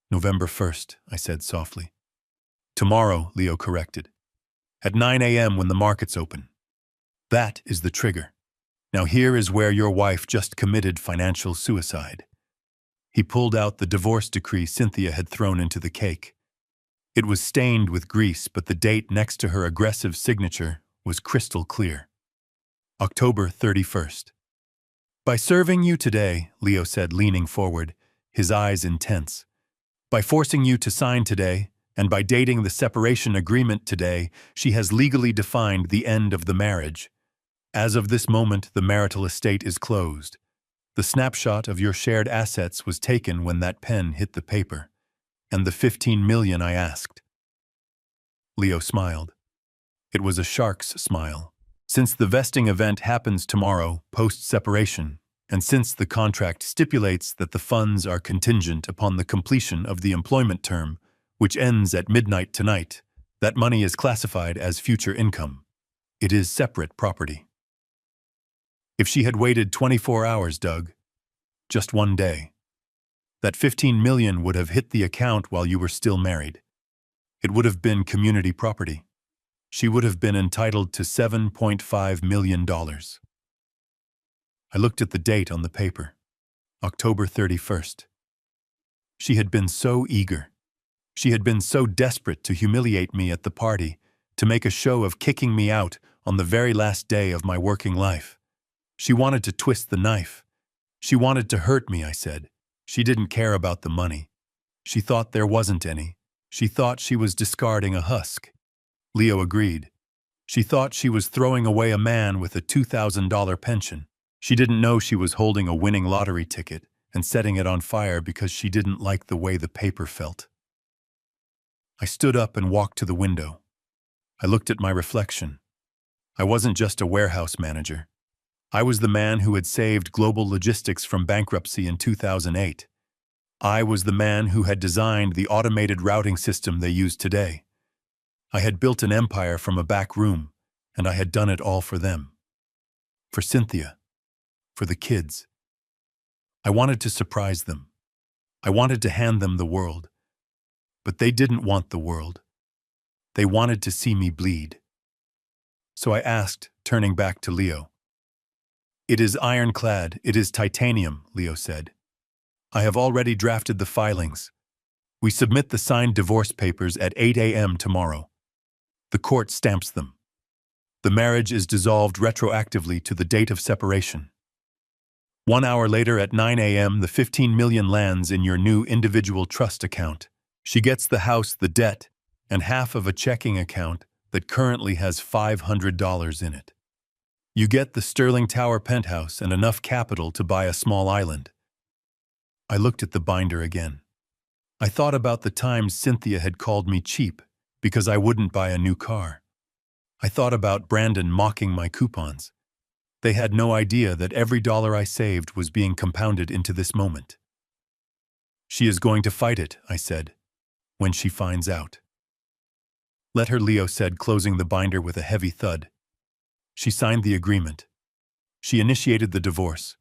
"November 1st, I said softly. "Tomorrow," Leo corrected. "At 9 a.m. when the markets open. That is the trigger. Now here is where your wife just committed financial suicide." He pulled out the divorce decree Cynthia had thrown into the cake. It was stained with grease, but the date next to her aggressive signature was crystal clear. October 31st. By serving you today, Leo said, leaning forward, his eyes intense. By forcing you to sign today, and by dating the separation agreement today, she has legally defined the end of the marriage. As of this moment, the marital estate is closed. The snapshot of your shared assets was taken when that pen hit the paper. And the 15 million I asked. Leo smiled. It was a shark's smile. Since the vesting event happens tomorrow, post-separation, and since the contract stipulates that the funds are contingent upon the completion of the employment term, which ends at midnight tonight, that money is classified as future income. It is separate property. If she had waited 24 hours, Doug, just one day, that 15 million would have hit the account while you were still married. It would have been community property. She would have been entitled to $7.5 million. I looked at the date on the paper, October 31st. She had been so eager. She had been so desperate to humiliate me at the party, to make a show of kicking me out on the very last day of my working life. She wanted to twist the knife. She wanted to hurt me, I said. She didn't care about the money. She thought there wasn't any. She thought she was discarding a husk. Leo agreed. She thought she was throwing away a man with a $2,000 pension. She didn't know she was holding a winning lottery ticket and setting it on fire because she didn't like the way the paper felt. I stood up and walked to the window. I looked at my reflection. I wasn't just a warehouse manager. I was the man who had saved global logistics from bankruptcy in 2008. I was the man who had designed the automated routing system they use today. I had built an empire from a back room, and I had done it all for them. For Cynthia. For the kids. I wanted to surprise them. I wanted to hand them the world. But they didn't want the world. They wanted to see me bleed. So I asked, turning back to Leo. It is ironclad, it is titanium, Leo said. I have already drafted the filings. We submit the signed divorce papers at 8 a.m. tomorrow. The court stamps them. The marriage is dissolved retroactively to the date of separation. 1 hour later at 9 a.m., the 15 million lands in your new individual trust account. She gets the house, the debt, and half of a checking account that currently has $500 in it. You get the Sterling Tower penthouse and enough capital to buy a small island. I looked at the binder again. I thought about the times Cynthia had called me cheap because I wouldn't buy a new car. I thought about Brandon mocking my coupons. They had no idea that every dollar I saved was being compounded into this moment. She is going to fight it, I said, when she finds out. Let her, Leo said, closing the binder with a heavy thud. She signed the agreement. She initiated the divorce.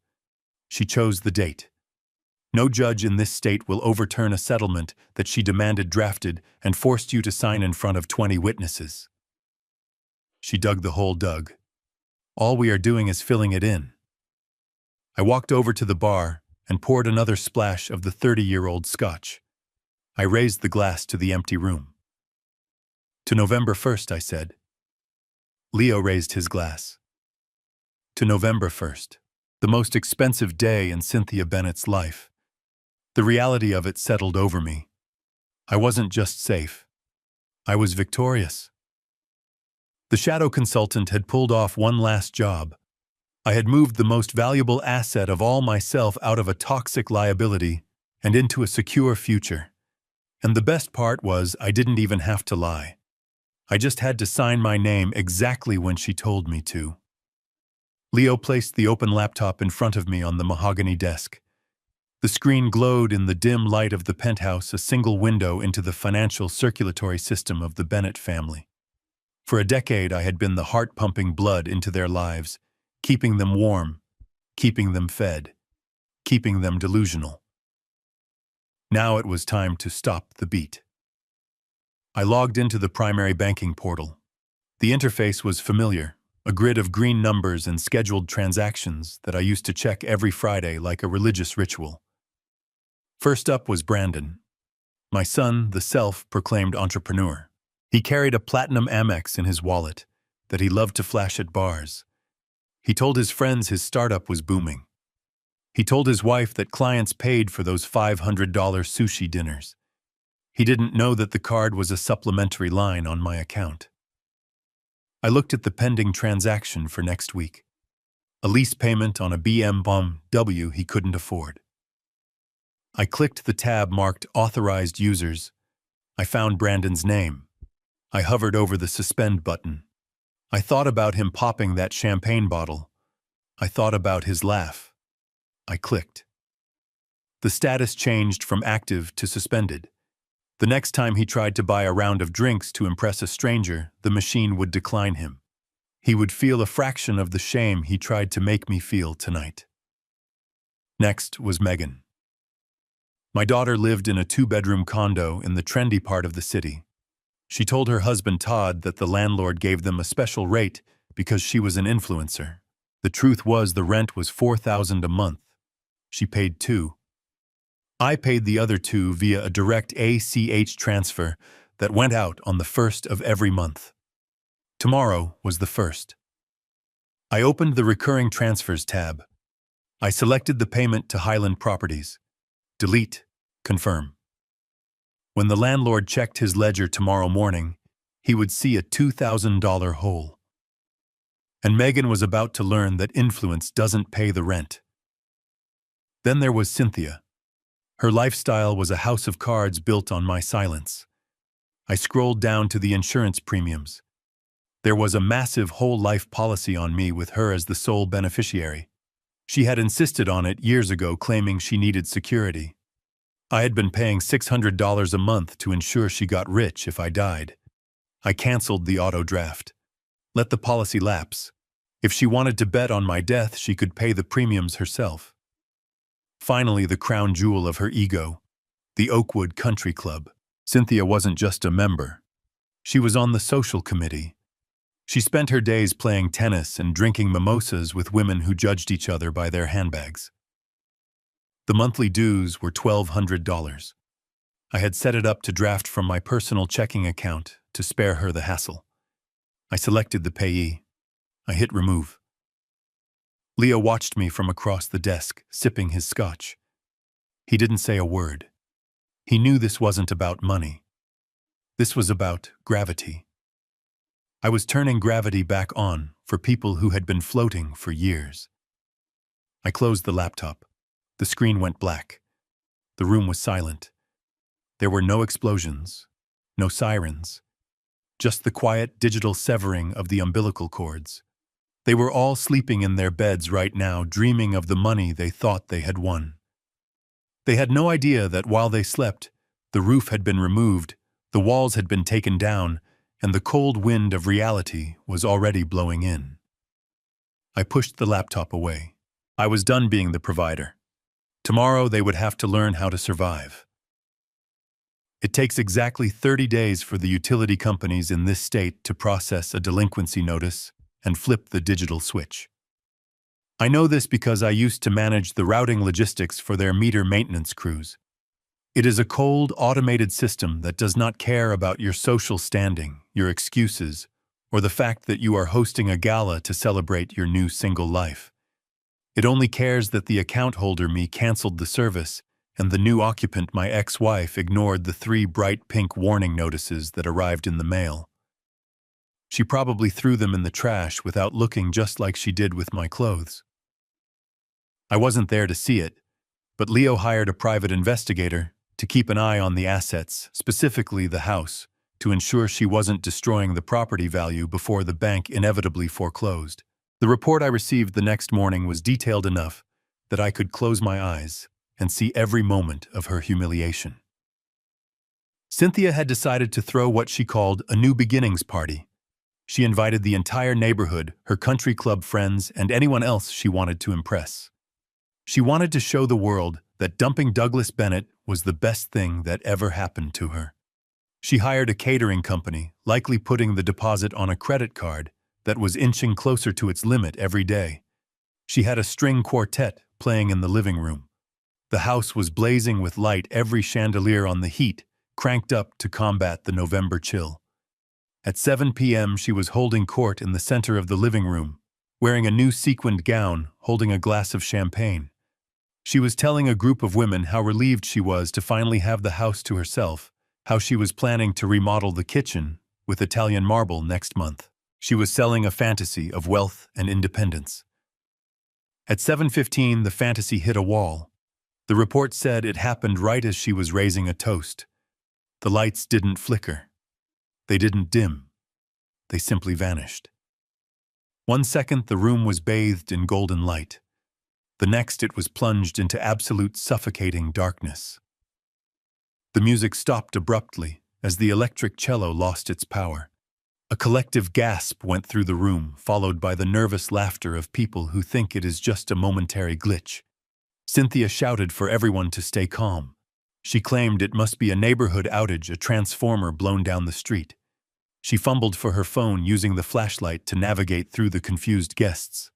She chose the date. No judge in this state will overturn a settlement that she demanded drafted and forced you to sign in front of 20 witnesses. She dug the hole dug. All we are doing is filling it in. I walked over to the bar and poured another splash of the 30-year-old scotch. I raised the glass to the empty room. To November 1st, I said. Leo raised his glass. To November 1st, the most expensive day in Cynthia Bennett's life. The reality of it settled over me. I wasn't just safe. I was victorious. The shadow consultant had pulled off one last job. I had moved the most valuable asset of all myself out of a toxic liability and into a secure future. And the best part was I didn't even have to lie. I just had to sign my name exactly when she told me to. Leo placed the open laptop in front of me on the mahogany desk. The screen glowed in the dim light of the penthouse, a single window into the financial circulatory system of the Bennett family. For a decade, I had been the heart-pumping blood into their lives, keeping them warm, keeping them fed, keeping them delusional. Now it was time to stop the beat. I logged into the primary banking portal. The interface was familiar, a grid of green numbers and scheduled transactions that I used to check every Friday like a religious ritual. First up was Brandon, my son, the self-proclaimed entrepreneur. He carried a platinum Amex in his wallet that he loved to flash at bars. He told his friends his startup was booming. He told his wife that clients paid for those $500 sushi dinners. He didn't know that the card was a supplementary line on my account. I looked at the pending transaction for next week. A lease payment on a BMW he couldn't afford. I clicked the tab marked Authorized Users. I found Brandon's name. I hovered over the suspend button. I thought about him popping that champagne bottle. I thought about his laugh. I clicked. The status changed from active to suspended. The next time he tried to buy a round of drinks to impress a stranger, the machine would decline him. He would feel a fraction of the shame he tried to make me feel tonight. Next was Megan. My daughter lived in a 2-bedroom condo in the trendy part of the city. She told her husband Todd that the landlord gave them a special rate because she was an influencer. The truth was the rent was $4,000 a month. She paid $2,000. I paid the other $2,000 via a direct ACH transfer that went out on the 1st of every month. Tomorrow was the 1st. I opened the Recurring Transfers tab. I selected the payment to Highland Properties. Delete, confirm. When the landlord checked his ledger tomorrow morning, he would see a $2,000 hole. And Megan was about to learn that influence doesn't pay the rent. Then there was Cynthia. Her lifestyle was a house of cards built on my silence. I scrolled down to the insurance premiums. There was a massive whole life policy on me with her as the sole beneficiary. She had insisted on it years ago, claiming she needed security. I had been paying $600 a month to ensure she got rich if I died. I canceled the auto draft. Let the policy lapse. If she wanted to bet on my death, she could pay the premiums herself. Finally, the crown jewel of her ego, the Oakwood Country Club. Cynthia wasn't just a member. She was on the social committee. She spent her days playing tennis and drinking mimosas with women who judged each other by their handbags. The monthly dues were $1,200. I had set it up to draft from my personal checking account to spare her the hassle. I selected the payee. I hit remove. Leo watched me from across the desk, sipping his scotch. He didn't say a word. He knew this wasn't about money. This was about gravity. I was turning gravity back on for people who had been floating for years. I closed the laptop. The screen went black. The room was silent. There were no explosions, no sirens, just the quiet digital severing of the umbilical cords. They were all sleeping in their beds right now, dreaming of the money they thought they had won. They had no idea that while they slept, the roof had been removed, the walls had been taken down, and the cold wind of reality was already blowing in. I pushed the laptop away. I was done being the provider. Tomorrow they would have to learn how to survive. It takes exactly 30 days for the utility companies in this state to process a delinquency notice and flip the digital switch. I know this because I used to manage the routing logistics for their meter maintenance crews. It is a cold, automated system that does not care about your social standing, your excuses, or the fact that you are hosting a gala to celebrate your new single life. It only cares that the account holder me canceled the service, and the new occupant, my ex-wife, ignored the 3 bright pink warning notices that arrived in the mail. She probably threw them in the trash without looking, just like she did with my clothes. I wasn't there to see it, but Leo hired a private investigator to keep an eye on the assets, specifically the house, to ensure she wasn't destroying the property value before the bank inevitably foreclosed. The report I received the next morning was detailed enough that I could close my eyes and see every moment of her humiliation. Cynthia had decided to throw what she called a new beginnings party. She invited the entire neighborhood, her country club friends, and anyone else she wanted to impress. She wanted to show the world that dumping Douglas Bennett was the best thing that ever happened to her. She hired a catering company, likely putting the deposit on a credit card that was inching closer to its limit every day. She had a string quartet playing in the living room. The house was blazing with light, every chandelier on the heat cranked up to combat the November chill. At 7 p.m., she was holding court in the center of the living room, wearing a new sequined gown, holding a glass of champagne. She was telling a group of women how relieved she was to finally have the house to herself, how she was planning to remodel the kitchen with Italian marble next month. She was selling a fantasy of wealth and independence. At 7:15, the fantasy hit a wall. The report said it happened right as she was raising a toast. The lights didn't flicker. They didn't dim. They simply vanished. 1 second, the room was bathed in golden light. The next, it was plunged into absolute suffocating darkness. The music stopped abruptly as the electric cello lost its power. A collective gasp went through the room, followed by the nervous laughter of people who think it is just a momentary glitch. Cynthia shouted for everyone to stay calm. She claimed it must be a neighborhood outage, a transformer blown down the street. She fumbled for her phone, using the flashlight to navigate through the confused guests.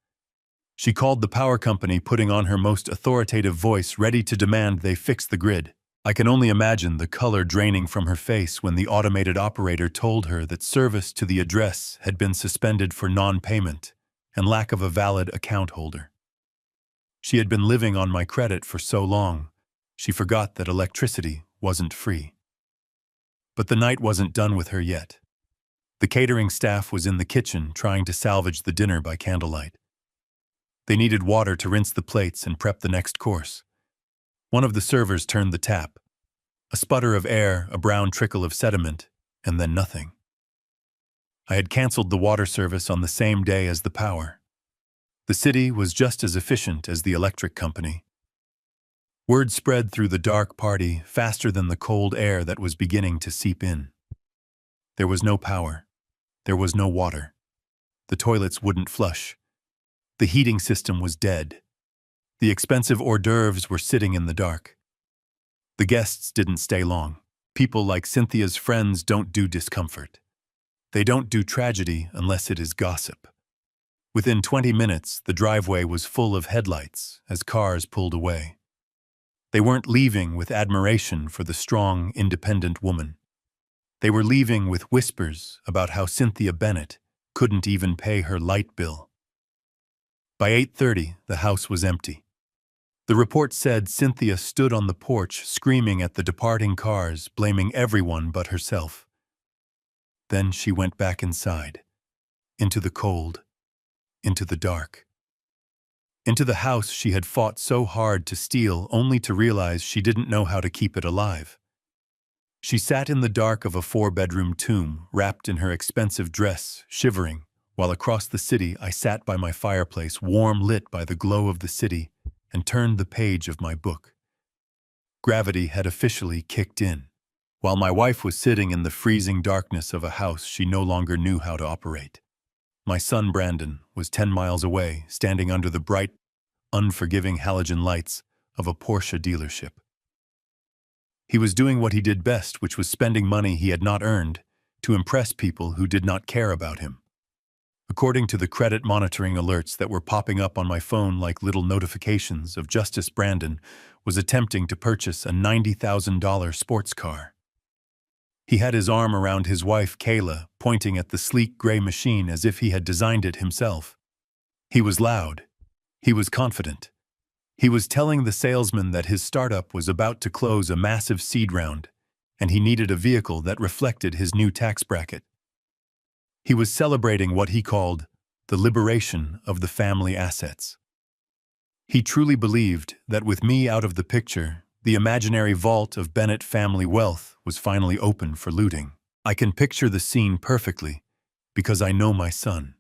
She called the power company, putting on her most authoritative voice, ready to demand they fix the grid. I can only imagine the color draining from her face when the automated operator told her that service to the address had been suspended for non-payment and lack of a valid account holder. She had been living on my credit for so long, she forgot that electricity wasn't free. But the night wasn't done with her yet. The catering staff was in the kitchen trying to salvage the dinner by candlelight. They needed water to rinse the plates and prep the next course. One of the servers turned the tap. A sputter of air, a brown trickle of sediment, and then nothing. I had canceled the water service on the same day as the power. The city was just as efficient as the electric company. Word spread through the dark party faster than the cold air that was beginning to seep in. There was no power. There was no water. The toilets wouldn't flush. The heating system was dead. The expensive hors d'oeuvres were sitting in the dark. The guests didn't stay long. People like Cynthia's friends don't do discomfort. They don't do tragedy unless it is gossip. Within 20 minutes, the driveway was full of headlights as cars pulled away. They weren't leaving with admiration for the strong, independent woman. They were leaving with whispers about how Cynthia Bennett couldn't even pay her light bill. By 8:30, the house was empty. The report said Cynthia stood on the porch screaming at the departing cars, blaming everyone but herself. Then she went back inside, into the cold, into the dark. Into the house she had fought so hard to steal, only to realize she didn't know how to keep it alive. She sat in the dark of a 4-bedroom tomb, wrapped in her expensive dress, shivering, while across the city I sat by my fireplace, warm lit by the glow of the city, and turned the page of my book. Gravity had officially kicked in, while my wife was sitting in the freezing darkness of a house she no longer knew how to operate. My son Brandon was 10 miles away, standing under the bright, unforgiving halogen lights of a Porsche dealership. He was doing what he did best, which was spending money he had not earned to impress people who did not care about him. According to the credit monitoring alerts that were popping up on my phone like little notifications of Justice, Brandon was attempting to purchase a $90,000 sports car. He had his arm around his wife, Kayla, pointing at the sleek gray machine as if he had designed it himself. He was loud. He was confident. He was telling the salesman that his startup was about to close a massive seed round, and he needed a vehicle that reflected his new tax bracket. He was celebrating what he called the liberation of the family assets. He truly believed that with me out of the picture, the imaginary vault of Bennett family wealth was finally open for looting. I can picture the scene perfectly because I know my son.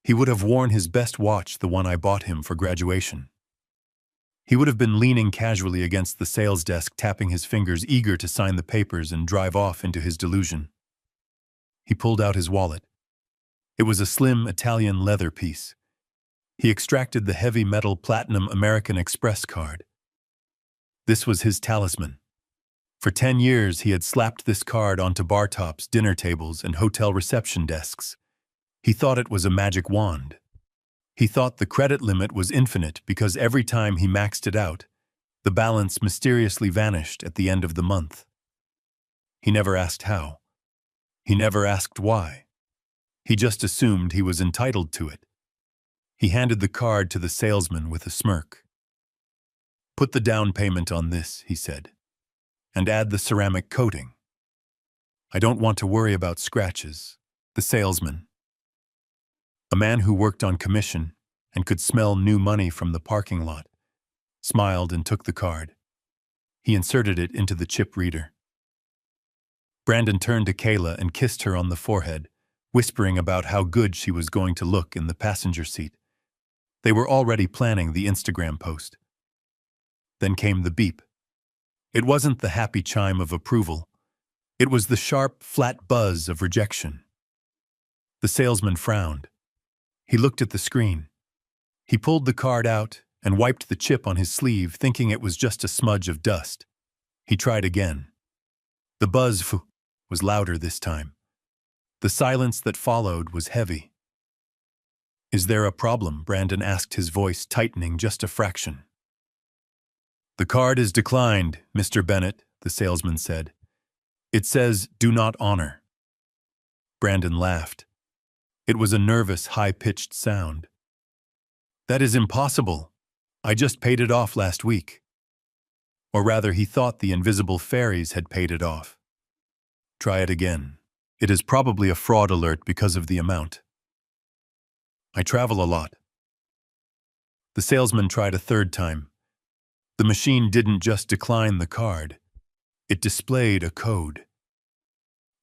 He would have worn his best watch, the one I bought him for graduation. He would have been leaning casually against the sales desk, tapping his fingers, eager to sign the papers and drive off into his delusion. He pulled out his wallet. It was a slim Italian leather piece. He extracted the heavy metal platinum American Express card. This was his talisman. For 10 years, he had slapped this card onto bar tops, dinner tables, and hotel reception desks. He thought it was a magic wand. He thought the credit limit was infinite because every time he maxed it out, the balance mysteriously vanished at the end of the month. He never asked how. He never asked why. He just assumed he was entitled to it. He handed the card to the salesman with a smirk. Put the down payment on this, he said, and add the ceramic coating. I don't want to worry about scratches. The salesman, a man who worked on commission and could smell new money from the parking lot, smiled and took the card. He inserted it into the chip reader. Brandon turned to Kayla and kissed her on the forehead, whispering about how good she was going to look in the passenger seat. They were already planning the Instagram post. Then came the beep. It wasn't the happy chime of approval. It was the sharp, flat buzz of rejection. The salesman frowned. He looked at the screen. He pulled the card out and wiped the chip on his sleeve, thinking it was just a smudge of dust. He tried again. The buzz was louder this time. The silence that followed was heavy. Is there a problem? Brandon asked, his voice tightening just a fraction. The card is declined, Mr. Bennett, the salesman said. It says, do not honor. Brandon laughed. It was a nervous, high-pitched sound. That is impossible. I just paid it off last week. Or rather, he thought the invisible fairies had paid it off. Try it again. It is probably a fraud alert because of the amount. I travel a lot. The salesman tried a third time. The machine didn't just decline the card. It displayed a code.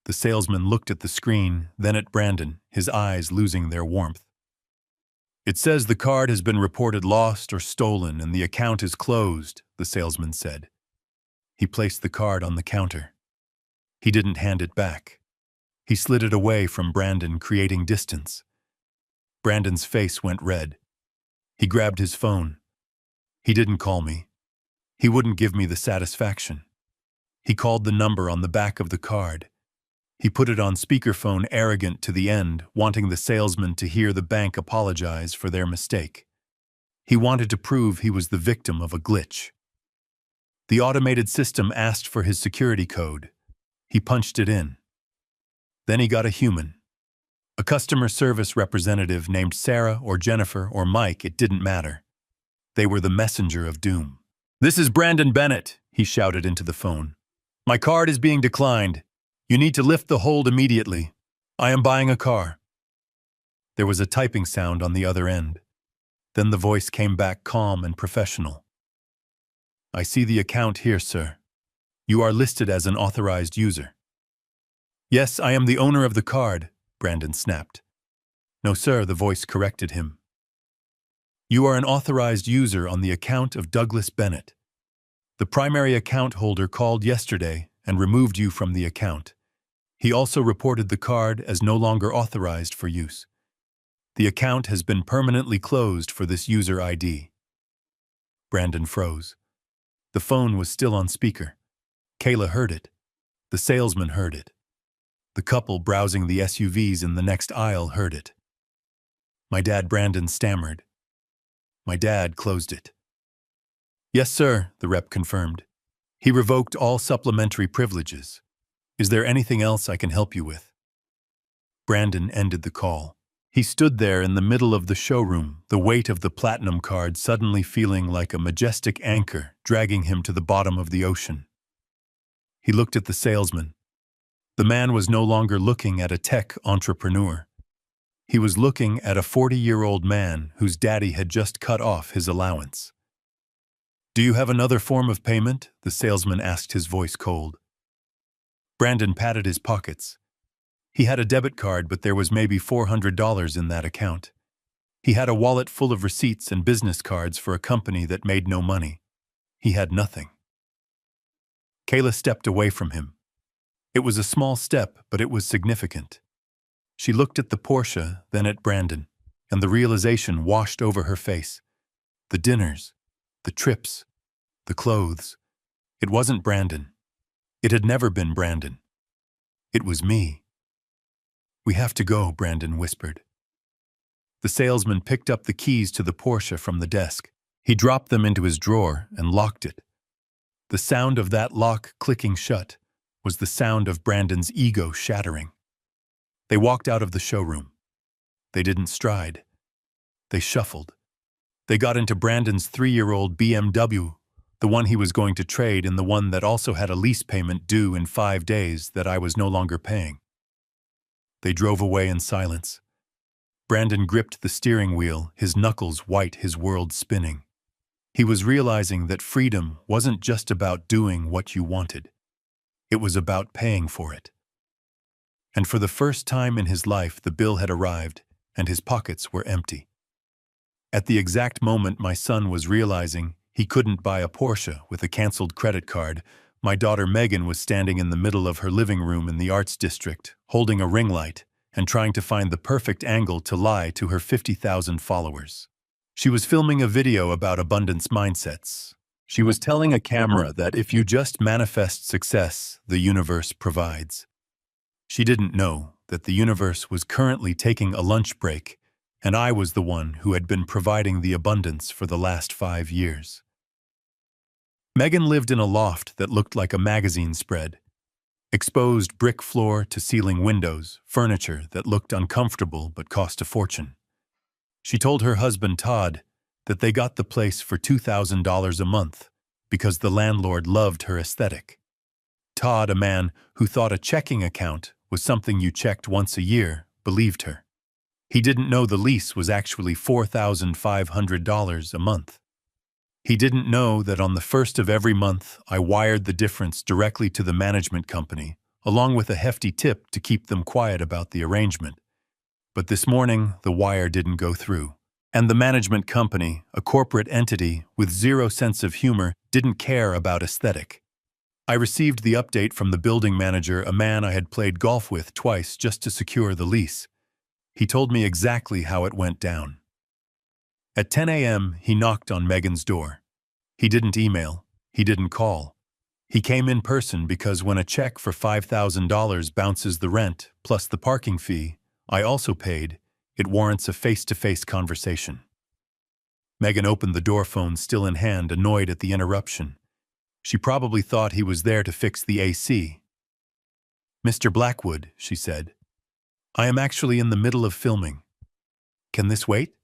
The salesman looked at the screen, then at Brandon, his eyes losing their warmth. It says the card has been reported lost or stolen and the account is closed, the salesman said. He placed the card on the counter. He didn't hand it back. He slid it away from Brandon, creating distance. Brandon's face went red. He grabbed his phone. He didn't call me. He wouldn't give me the satisfaction. He called the number on the back of the card. He put it on speakerphone, arrogant to the end, wanting the salesman to hear the bank apologize for their mistake. He wanted to prove he was the victim of a glitch. The automated system asked for his security code. He punched it in. Then he got a human. A customer service representative named Sarah or Jennifer or Mike, it didn't matter. They were the messenger of doom. This is Brandon Bennett, he shouted into the phone. My card is being declined. You need to lift the hold immediately. I am buying a car. There was a typing sound on the other end. Then the voice came back calm and professional. I see the account here, sir. You are listed as an authorized user. Yes, I am the owner of the card, Brandon snapped. No, sir, the voice corrected him. You are an authorized user on the account of Douglas Bennett. The primary account holder called yesterday and removed you from the account. He also reported the card as no longer authorized for use. The account has been permanently closed for this user ID. Brandon froze. The phone was still on speaker. Kayla heard it. The salesman heard it. The couple browsing the SUVs in the next aisle heard it. My dad, Brandon stammered. My dad closed it. Yes, sir, the rep confirmed. He revoked all supplementary privileges. Is there anything else I can help you with? Brandon ended the call. He stood there in the middle of the showroom, the weight of the platinum card suddenly feeling like a majestic anchor dragging him to the bottom of the ocean. He looked at the salesman. The man was no longer looking at a tech entrepreneur. He was looking at a 40-year-old man whose daddy had just cut off his allowance. Do you have another form of payment? The salesman asked, his voice cold. Brandon patted his pockets. He had a debit card, but there was maybe $400 in that account. He had a wallet full of receipts and business cards for a company that made no money. He had nothing. Kayla stepped away from him. It was a small step, but it was significant. She looked at the Porsche, then at Brandon, and the realization washed over her face. The dinners, the trips, the clothes. It wasn't Brandon. It had never been Brandon. It was me. We have to go, Brandon whispered. The salesman picked up the keys to the Porsche from the desk. He dropped them into his drawer and locked it. The sound of that lock clicking shut was the sound of Brandon's ego shattering. They walked out of the showroom. They didn't stride. They shuffled. They got into Brandon's 3-year-old BMW, the one he was going to trade and the one that also had a lease payment due in 5 days that I was no longer paying. They drove away in silence. Brandon gripped the steering wheel, his knuckles white, his world spinning. He was realizing that freedom wasn't just about doing what you wanted. It was about paying for it. And for the first time in his life, the bill had arrived, and his pockets were empty. At the exact moment my son was realizing he couldn't buy a Porsche with a canceled credit card, my daughter Megan was standing in the middle of her living room in the arts district, holding a ring light and trying to find the perfect angle to lie to her 50,000 followers. She was filming a video about abundance mindsets. She was telling a camera that if you just manifest success, the universe provides. She didn't know that the universe was currently taking a lunch break, and I was the one who had been providing the abundance for the last 5 years. Megan lived in a loft that looked like a magazine spread. Exposed brick floor to ceiling windows, furniture that looked uncomfortable but cost a fortune. She told her husband Todd that they got the place for $2,000 a month because the landlord loved her aesthetic. Todd, a man who thought a checking account was something you checked once a year, believed her. He didn't know the lease was actually $4,500 a month. He didn't know that on the first of every month I wired the difference directly to the management company, along with a hefty tip to keep them quiet about the arrangement. But this morning, the wire didn't go through. And the management company, a corporate entity with zero sense of humor, didn't care about aesthetic. I received the update from the building manager, a man I had played golf with twice just to secure the lease. He told me exactly how it went down. At 10 a.m., he knocked on Megan's door. He didn't email. He didn't call. He came in person because when a check for $5,000 bounces the rent plus the parking fee I also paid, it warrants a face-to-face conversation. Megan opened the door phone still in hand, annoyed at the interruption. She probably thought he was there to fix the AC. "Mr. Blackwood," she said, "I am actually in the middle of filming. Can this wait?"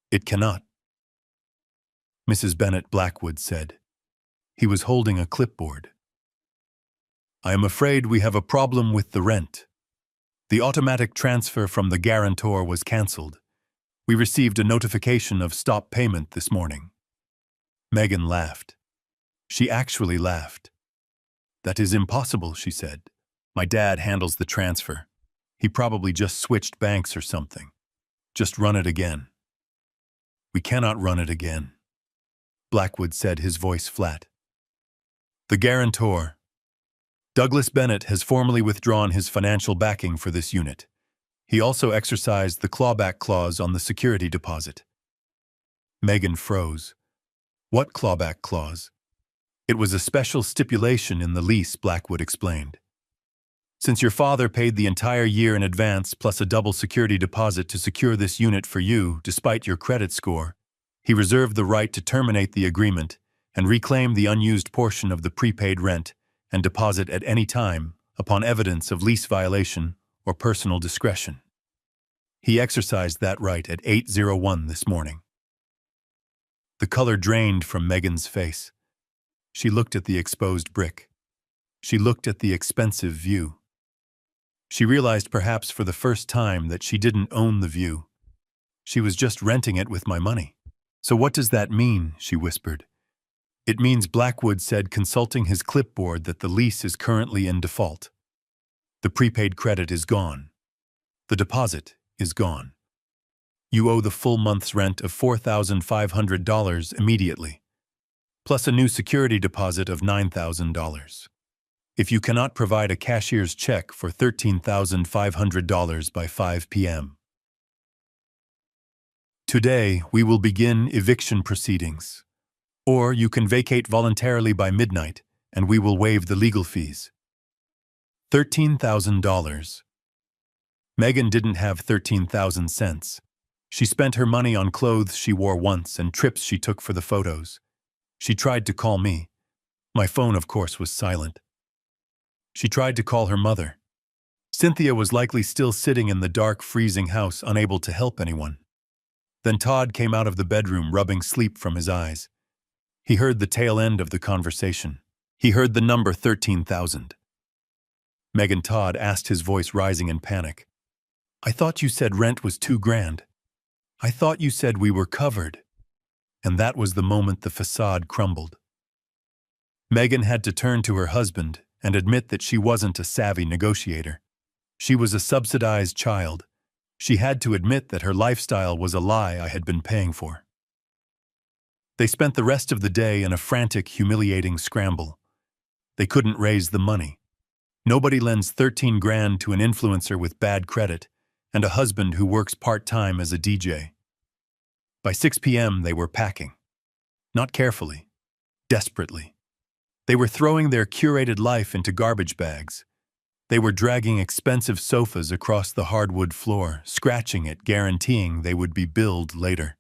"It cannot," Mrs. Bennett Blackwood said. He was holding a clipboard. "I am afraid we have a problem with the rent. The automatic transfer from the guarantor was cancelled. We received a notification of stop payment this morning." Megan laughed. She actually laughed. "That is impossible," she said. "My dad handles the transfer. He probably just switched banks or something. Just run it again." "We cannot run it again," Blackwood said, his voice flat. "The guarantor, Douglas Bennett, has formally withdrawn his financial backing for this unit. He also exercised the clawback clause on the security deposit." Megan froze. "What clawback clause?" "It was a special stipulation in the lease," Blackwood explained. "Since your father paid the entire year in advance plus a double security deposit to secure this unit for you, despite your credit score, he reserved the right to terminate the agreement and reclaim the unused portion of the prepaid rent and deposit at any time upon evidence of lease violation or personal discretion. He exercised that right at 8:01 this morning." The color drained from Megan's face. She looked at the exposed brick. She looked at the expensive view. She realized perhaps for the first time that she didn't own the view. She was just renting it with my money. "So what does that mean?" she whispered. "It means," Blackwood said, consulting his clipboard, "that the lease is currently in default. The prepaid credit is gone. The deposit is gone. You owe the full month's rent of $4,500 immediately, plus a new security deposit of $9,000. If you cannot provide a cashier's check for $13,500 by 5 p.m. today, we will begin eviction proceedings. Or you can vacate voluntarily by midnight, and we will waive the legal fees." $13,000. Megan didn't have 13,000 cents. She spent her money on clothes she wore once and trips she took for the photos. She tried to call me. My phone, of course, was silent. She tried to call her mother. Cynthia was likely still sitting in the dark, freezing house, unable to help anyone. Then Todd came out of the bedroom, rubbing sleep from his eyes. He heard the tail end of the conversation. He heard the number 13,000. Megan Todd asked, his voice rising in panic. "I thought you said rent was $2,000. I thought you said we were covered." And that was the moment the facade crumbled. Megan had to turn to her husband and admit that she wasn't a savvy negotiator. She was a subsidized child. She had to admit that her lifestyle was a lie I had been paying for. They spent the rest of the day in a frantic, humiliating scramble. They couldn't raise the money. Nobody lends 13 grand to an influencer with bad credit and a husband who works part-time as a DJ. By 6 p.m. they were packing. Not carefully, desperately. They were throwing their curated life into garbage bags. They were dragging expensive sofas across the hardwood floor, scratching it, guaranteeing they would be billed later.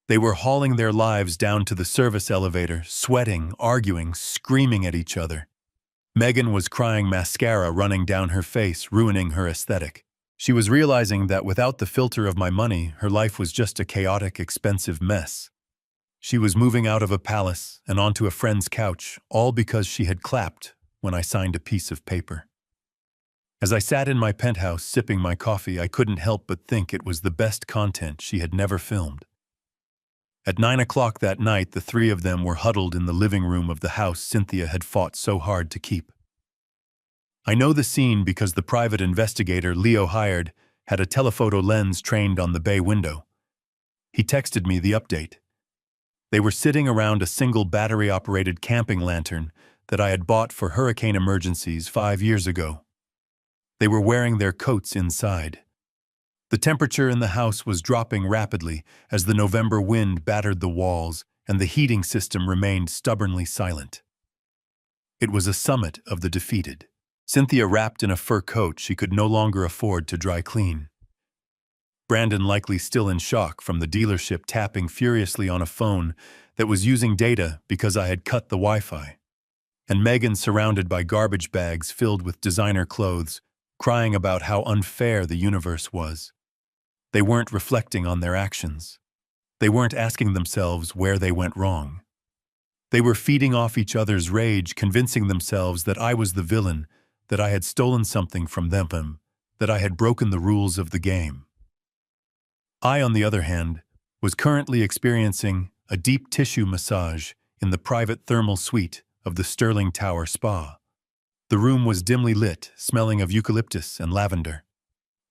They were hauling their lives down to the service elevator, sweating, arguing, screaming at each other. Megan was crying, mascara running down her face, ruining her aesthetic. She was realizing that without the filter of my money, her life was just a chaotic, expensive mess. She was moving out of a palace and onto a friend's couch, all because she had clapped when I signed a piece of paper. As I sat in my penthouse sipping my coffee, I couldn't help but think it was the best content she had never filmed. At 9 o'clock that night, the three of them were huddled in the living room of the house Cynthia had fought so hard to keep. I know the scene because the private investigator Leo hired had a telephoto lens trained on the bay window. He texted me the update. They were sitting around a single battery-operated camping lantern that I had bought for hurricane emergencies 5 years ago. They were wearing their coats inside. The temperature in the house was dropping rapidly as the November wind battered the walls and the heating system remained stubbornly silent. It was a summit of the defeated. Cynthia wrapped in a fur coat she could no longer afford to dry clean. Brandon, likely still in shock from the dealership, tapping furiously on a phone that was using data because I had cut the Wi-Fi. And Megan, surrounded by garbage bags filled with designer clothes, crying about how unfair the universe was. They weren't reflecting on their actions. They weren't asking themselves where they went wrong. They were feeding off each other's rage, convincing themselves that I was the villain, that I had stolen something from them, that I had broken the rules of the game. I, on the other hand, was currently experiencing a deep tissue massage in the private thermal suite of the Sterling Tower Spa. The room was dimly lit, smelling of eucalyptus and lavender.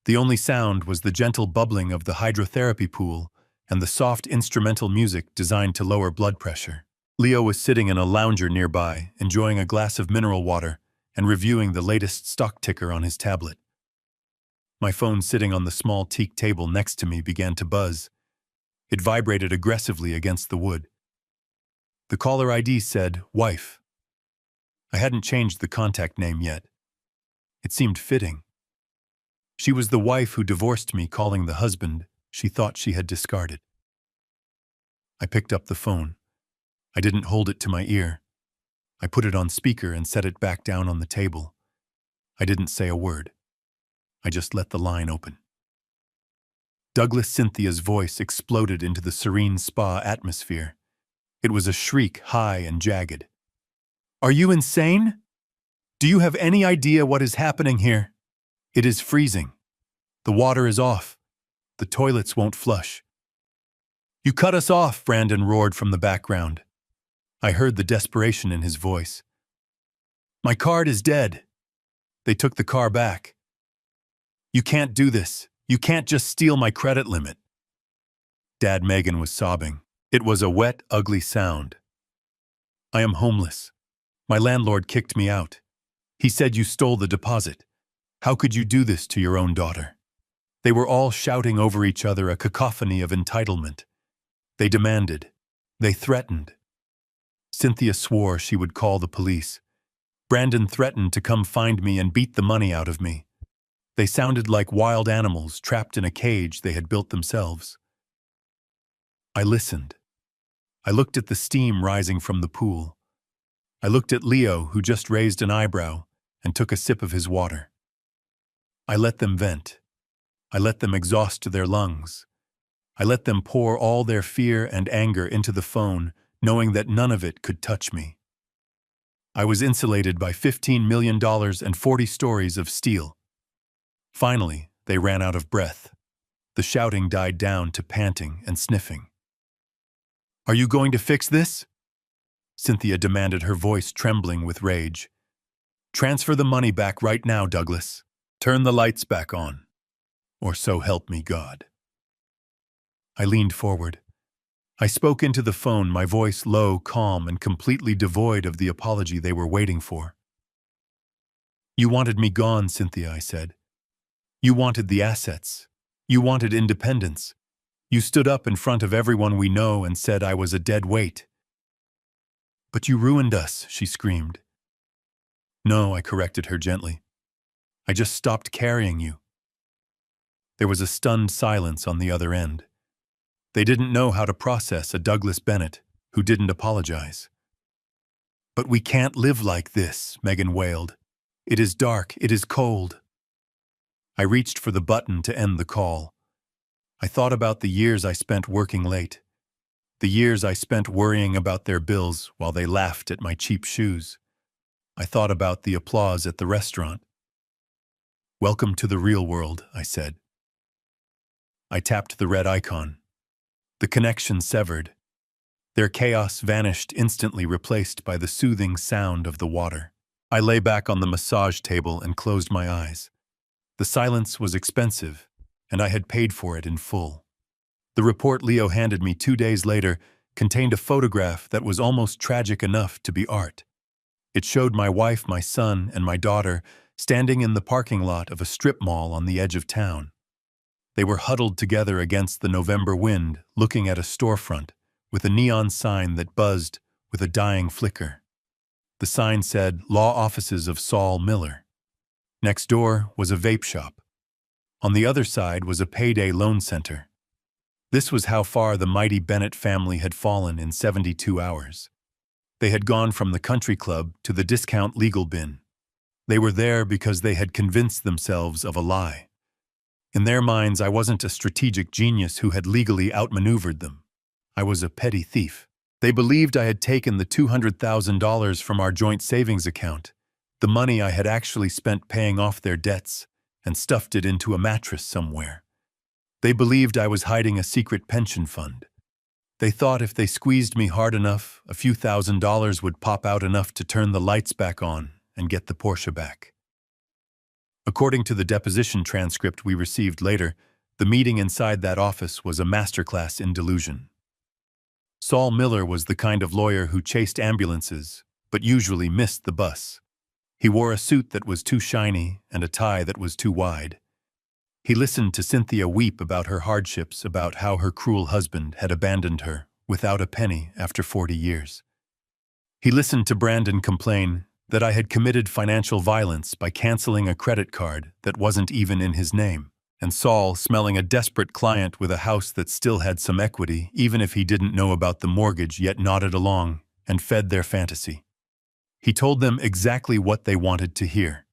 The only sound was the gentle bubbling of the hydrotherapy pool and the soft instrumental music designed to lower blood pressure. Leo was sitting in a lounger nearby, enjoying a glass of mineral water and reviewing the latest stock ticker on his tablet. My phone sitting on the small teak table next to me began to buzz. It vibrated aggressively against the wood. The caller ID said, "Wife." I hadn't changed the contact name yet. It seemed fitting. She was the wife who divorced me, calling the husband she thought she had discarded. I picked up the phone. I didn't hold it to my ear. I put it on speaker and set it back down on the table. I didn't say a word. I just let the line open. Douglas Cynthia's voice exploded into the serene spa atmosphere. It was a shriek, high and jagged. "Are you insane? Do you have any idea what is happening here? It is freezing. The water is off. The toilets won't flush." "You cut us off," Brandon roared from the background. I heard the desperation in his voice. "My card is dead. They took the car back. You can't do this. You can't just steal my credit limit." Dad, Megan was sobbing. It was a wet, ugly sound. "I am homeless. My landlord kicked me out. He said you stole the deposit. How could you do this to your own daughter?" They were all shouting over each other, a cacophony of entitlement. They demanded. They threatened. Cynthia swore she would call the police. Brandon threatened to come find me and beat the money out of me. They sounded like wild animals trapped in a cage they had built themselves. I listened. I looked at the steam rising from the pool. I looked at Leo, who just raised an eyebrow and took a sip of his water. I let them vent. I let them exhaust their lungs. I let them pour all their fear and anger into the phone, knowing that none of it could touch me. I was insulated by $15 million and 40 stories of steel. Finally, they ran out of breath. The shouting died down to panting and sniffing. "Are you going to fix this?" Cynthia demanded, her voice trembling with rage. "Transfer the money back right now, Douglas. Turn the lights back on. Or so help me God." I leaned forward. I spoke into the phone, my voice low, calm, and completely devoid of the apology they were waiting for. "You wanted me gone, Cynthia," I said. "You wanted the assets. You wanted independence. You stood up in front of everyone we know and said I was a dead weight." "But you ruined us," she screamed. "No," I corrected her gently. "I just stopped carrying you." There was a stunned silence on the other end. They didn't know how to process a Douglas Bennett who didn't apologize. "But we can't live like this," Megan wailed. "It is dark, it is cold." I reached for the button to end the call. I thought about the years I spent working late, the years I spent worrying about their bills while they laughed at my cheap shoes. I thought about the applause at the restaurant. "Welcome to the real world," I said. I tapped the red icon. The connection severed. Their chaos vanished, instantly replaced by the soothing sound of the water. I lay back on the massage table and closed my eyes. The silence was expensive, and I had paid for it in full. The report Leo handed me 2 days later contained a photograph that was almost tragic enough to be art. It showed my wife, my son, and my daughter standing in the parking lot of a strip mall on the edge of town. They were huddled together against the November wind, looking at a storefront with a neon sign that buzzed with a dying flicker. The sign said, "Law Offices of Saul Miller." Next door was a vape shop. On the other side was a payday loan center. This was how far the mighty Bennett family had fallen in 72 hours. They had gone from the country club to the discount legal bin. They were there because they had convinced themselves of a lie. In their minds, I wasn't a strategic genius who had legally outmaneuvered them. I was a petty thief. They believed I had taken the $200,000 from our joint savings account, the money I had actually spent paying off their debts, and stuffed it into a mattress somewhere. They believed I was hiding a secret pension fund. They thought if they squeezed me hard enough, a few $1,000s would pop out enough to turn the lights back on and get the Porsche back. According to the deposition transcript we received later, the meeting inside that office was a masterclass in delusion. Saul Miller was the kind of lawyer who chased ambulances, but usually missed the bus. He wore a suit that was too shiny and a tie that was too wide. He listened to Cynthia weep about her hardships, about how her cruel husband had abandoned her without a penny after 40 years. He listened to Brandon complain that I had committed financial violence by canceling a credit card that wasn't even in his name, and Saul smelling a desperate client with a house that still had some equity, even if he didn't know about the mortgage, yet nodded along and fed their fantasy. He told them exactly what they wanted to hear.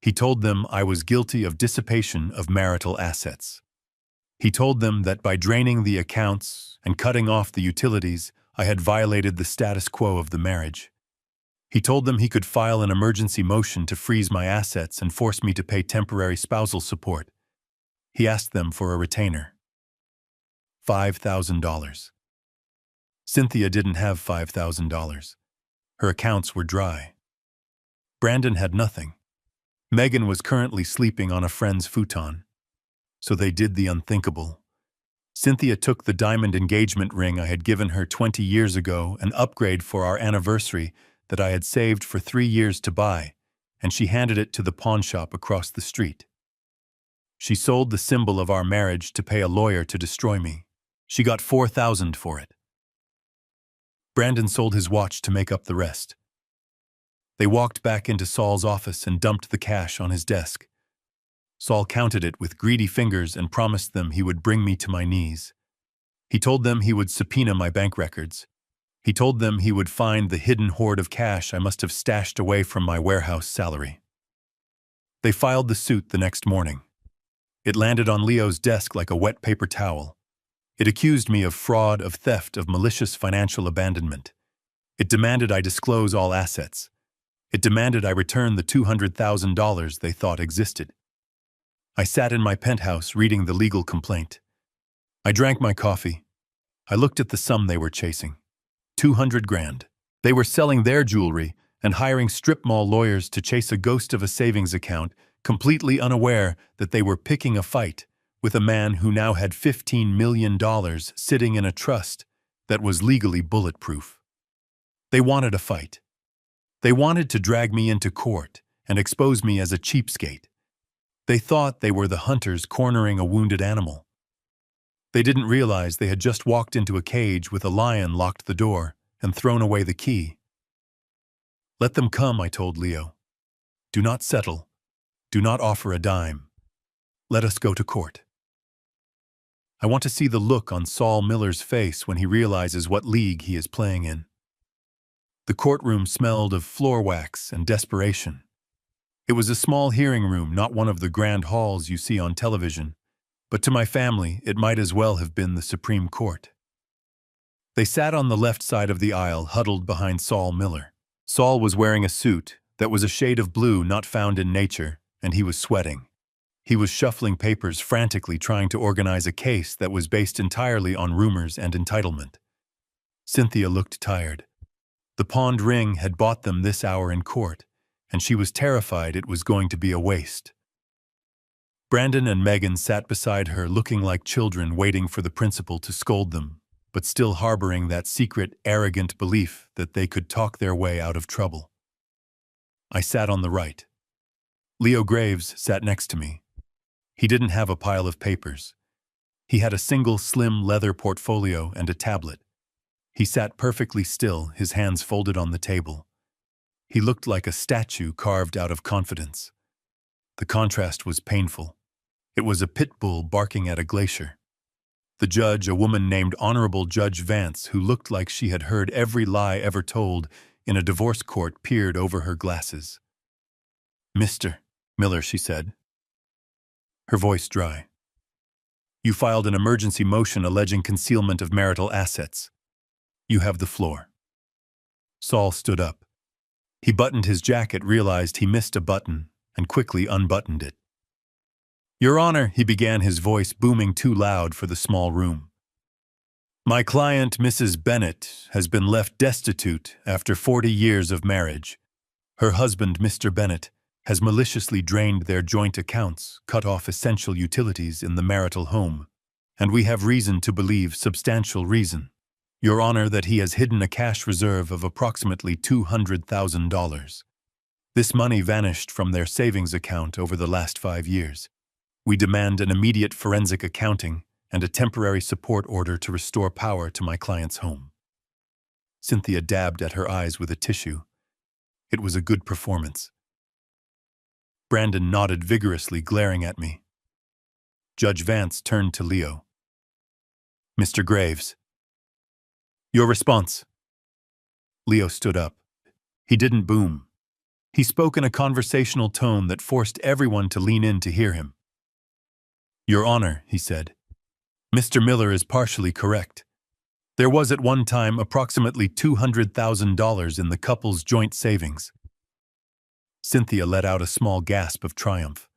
He told them I was guilty of dissipation of marital assets. He told them that by draining the accounts and cutting off the utilities, I had violated the status quo of the marriage. He told them he could file an emergency motion to freeze my assets and force me to pay temporary spousal support. He asked them for a retainer. $5,000. Cynthia didn't have $5,000. Her accounts were dry. Brandon had nothing. Megan was currently sleeping on a friend's futon. So they did the unthinkable. Cynthia took the diamond engagement ring I had given her 20 years ago, an upgrade for our anniversary that I had saved for 3 years to buy, and she handed it to the pawn shop across the street. She sold the symbol of our marriage to pay a lawyer to destroy me. She got $4,000 for it. Brandon sold his watch to make up the rest. They walked back into Saul's office and dumped the cash on his desk. Saul counted it with greedy fingers and promised them he would bring me to my knees. He told them he would subpoena my bank records. He told them he would find the hidden hoard of cash I must have stashed away from my warehouse salary. They filed the suit the next morning. It landed on Leo's desk like a wet paper towel. It accused me of fraud, of theft, of malicious financial abandonment. It demanded I disclose all assets. It demanded I return the $200,000 they thought existed. I sat in my penthouse reading the legal complaint. I drank my coffee. I looked at the sum they were chasing. 200 grand. They were selling their jewelry and hiring strip mall lawyers to chase a ghost of a savings account, completely unaware that they were picking a fight with a man who now had $15 million sitting in a trust that was legally bulletproof. They wanted a fight. They wanted to drag me into court and expose me as a cheapskate. They thought they were the hunters cornering a wounded animal. They didn't realize they had just walked into a cage with a lion locked the door and thrown away the key. Let them come, I told Leo. Do not settle. Do not offer a dime. Let us go to court. I want to see the look on Saul Miller's face when he realizes what league he is playing in. The courtroom smelled of floor wax and desperation. It was a small hearing room, not one of the grand halls you see on television, but to my family, it might as well have been the Supreme Court. They sat on the left side of the aisle, huddled behind Saul Miller. Saul was wearing a suit that was a shade of blue not found in nature, and he was sweating. He was shuffling papers, frantically trying to organize a case that was based entirely on rumors and entitlement. Cynthia looked tired. The pawned ring had bought them this hour in court, and she was terrified it was going to be a waste. Brandon and Megan sat beside her, looking like children waiting for the principal to scold them, but still harboring that secret, arrogant belief that they could talk their way out of trouble. I sat on the right. Leo Graves sat next to me. He didn't have a pile of papers. He had a single slim leather portfolio and a tablet. He sat perfectly still, his hands folded on the table. He looked like a statue carved out of confidence. The contrast was painful. It was a pit bull barking at a glacier. The judge, a woman named Honorable Judge Vance, who looked like she had heard every lie ever told in a divorce court, peered over her glasses. "Mr. Miller," she said, her voice dry. "You filed an emergency motion alleging concealment of marital assets. You have the floor." Saul stood up. He buttoned his jacket, realized he missed a button, and quickly unbuttoned it. "Your Honor," he began, his voice booming too loud for the small room. "My client, Mrs. Bennett, has been left destitute after 40 years of marriage. Her husband, Mr. Bennett, has maliciously drained their joint accounts, cut off essential utilities in the marital home, and we have reason to believe, substantial reason, Your Honor, that he has hidden a cash reserve of approximately $200,000. This money vanished from their savings account over the last 5 years. We demand an immediate forensic accounting and a temporary support order to restore power to my client's home." Cynthia dabbed at her eyes with a tissue. It was a good performance. Brandon nodded vigorously, glaring at me. Judge Vance turned to Leo. "Mr. Graves, your response." Leo stood up. He didn't boom. He spoke in a conversational tone that forced everyone to lean in to hear him. "Your Honor," he said, "Mr. Miller is partially correct. There was at one time approximately $200,000 in the couple's joint savings." Cynthia let out a small gasp of triumph.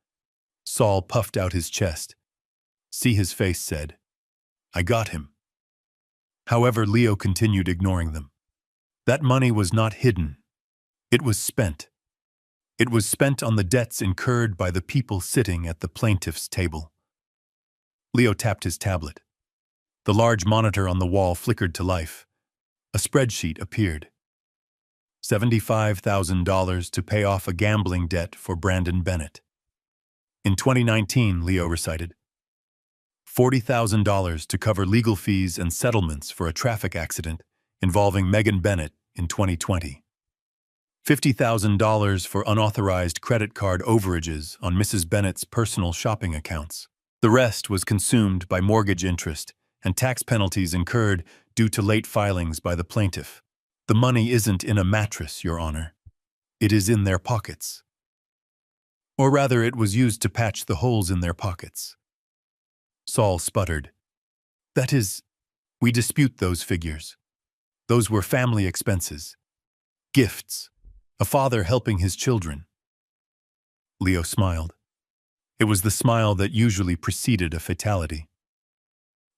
Saul puffed out his chest. See his face said, "I got him." However, Leo continued, ignoring them. That money was not hidden. It was spent. It was spent on the debts incurred by the people sitting at the plaintiff's table. Leo tapped his tablet. The large monitor on the wall flickered to life. A spreadsheet appeared. $75,000 to pay off a gambling debt for Brandon Bennett. In 2019, Leo recited, $40,000 to cover legal fees and settlements for a traffic accident involving Megan Bennett in 2020. $50,000 for unauthorized credit card overages on Mrs. Bennett's personal shopping accounts. The rest was consumed by mortgage interest and tax penalties incurred due to late filings by the plaintiff. The money isn't in a mattress, Your Honor. It is in their pockets. Or rather, it was used to patch the holes in their pockets. Saul sputtered. That is, we dispute those figures. Those were family expenses. Gifts. A father helping his children. Leo smiled. It was the smile that usually preceded a fatality.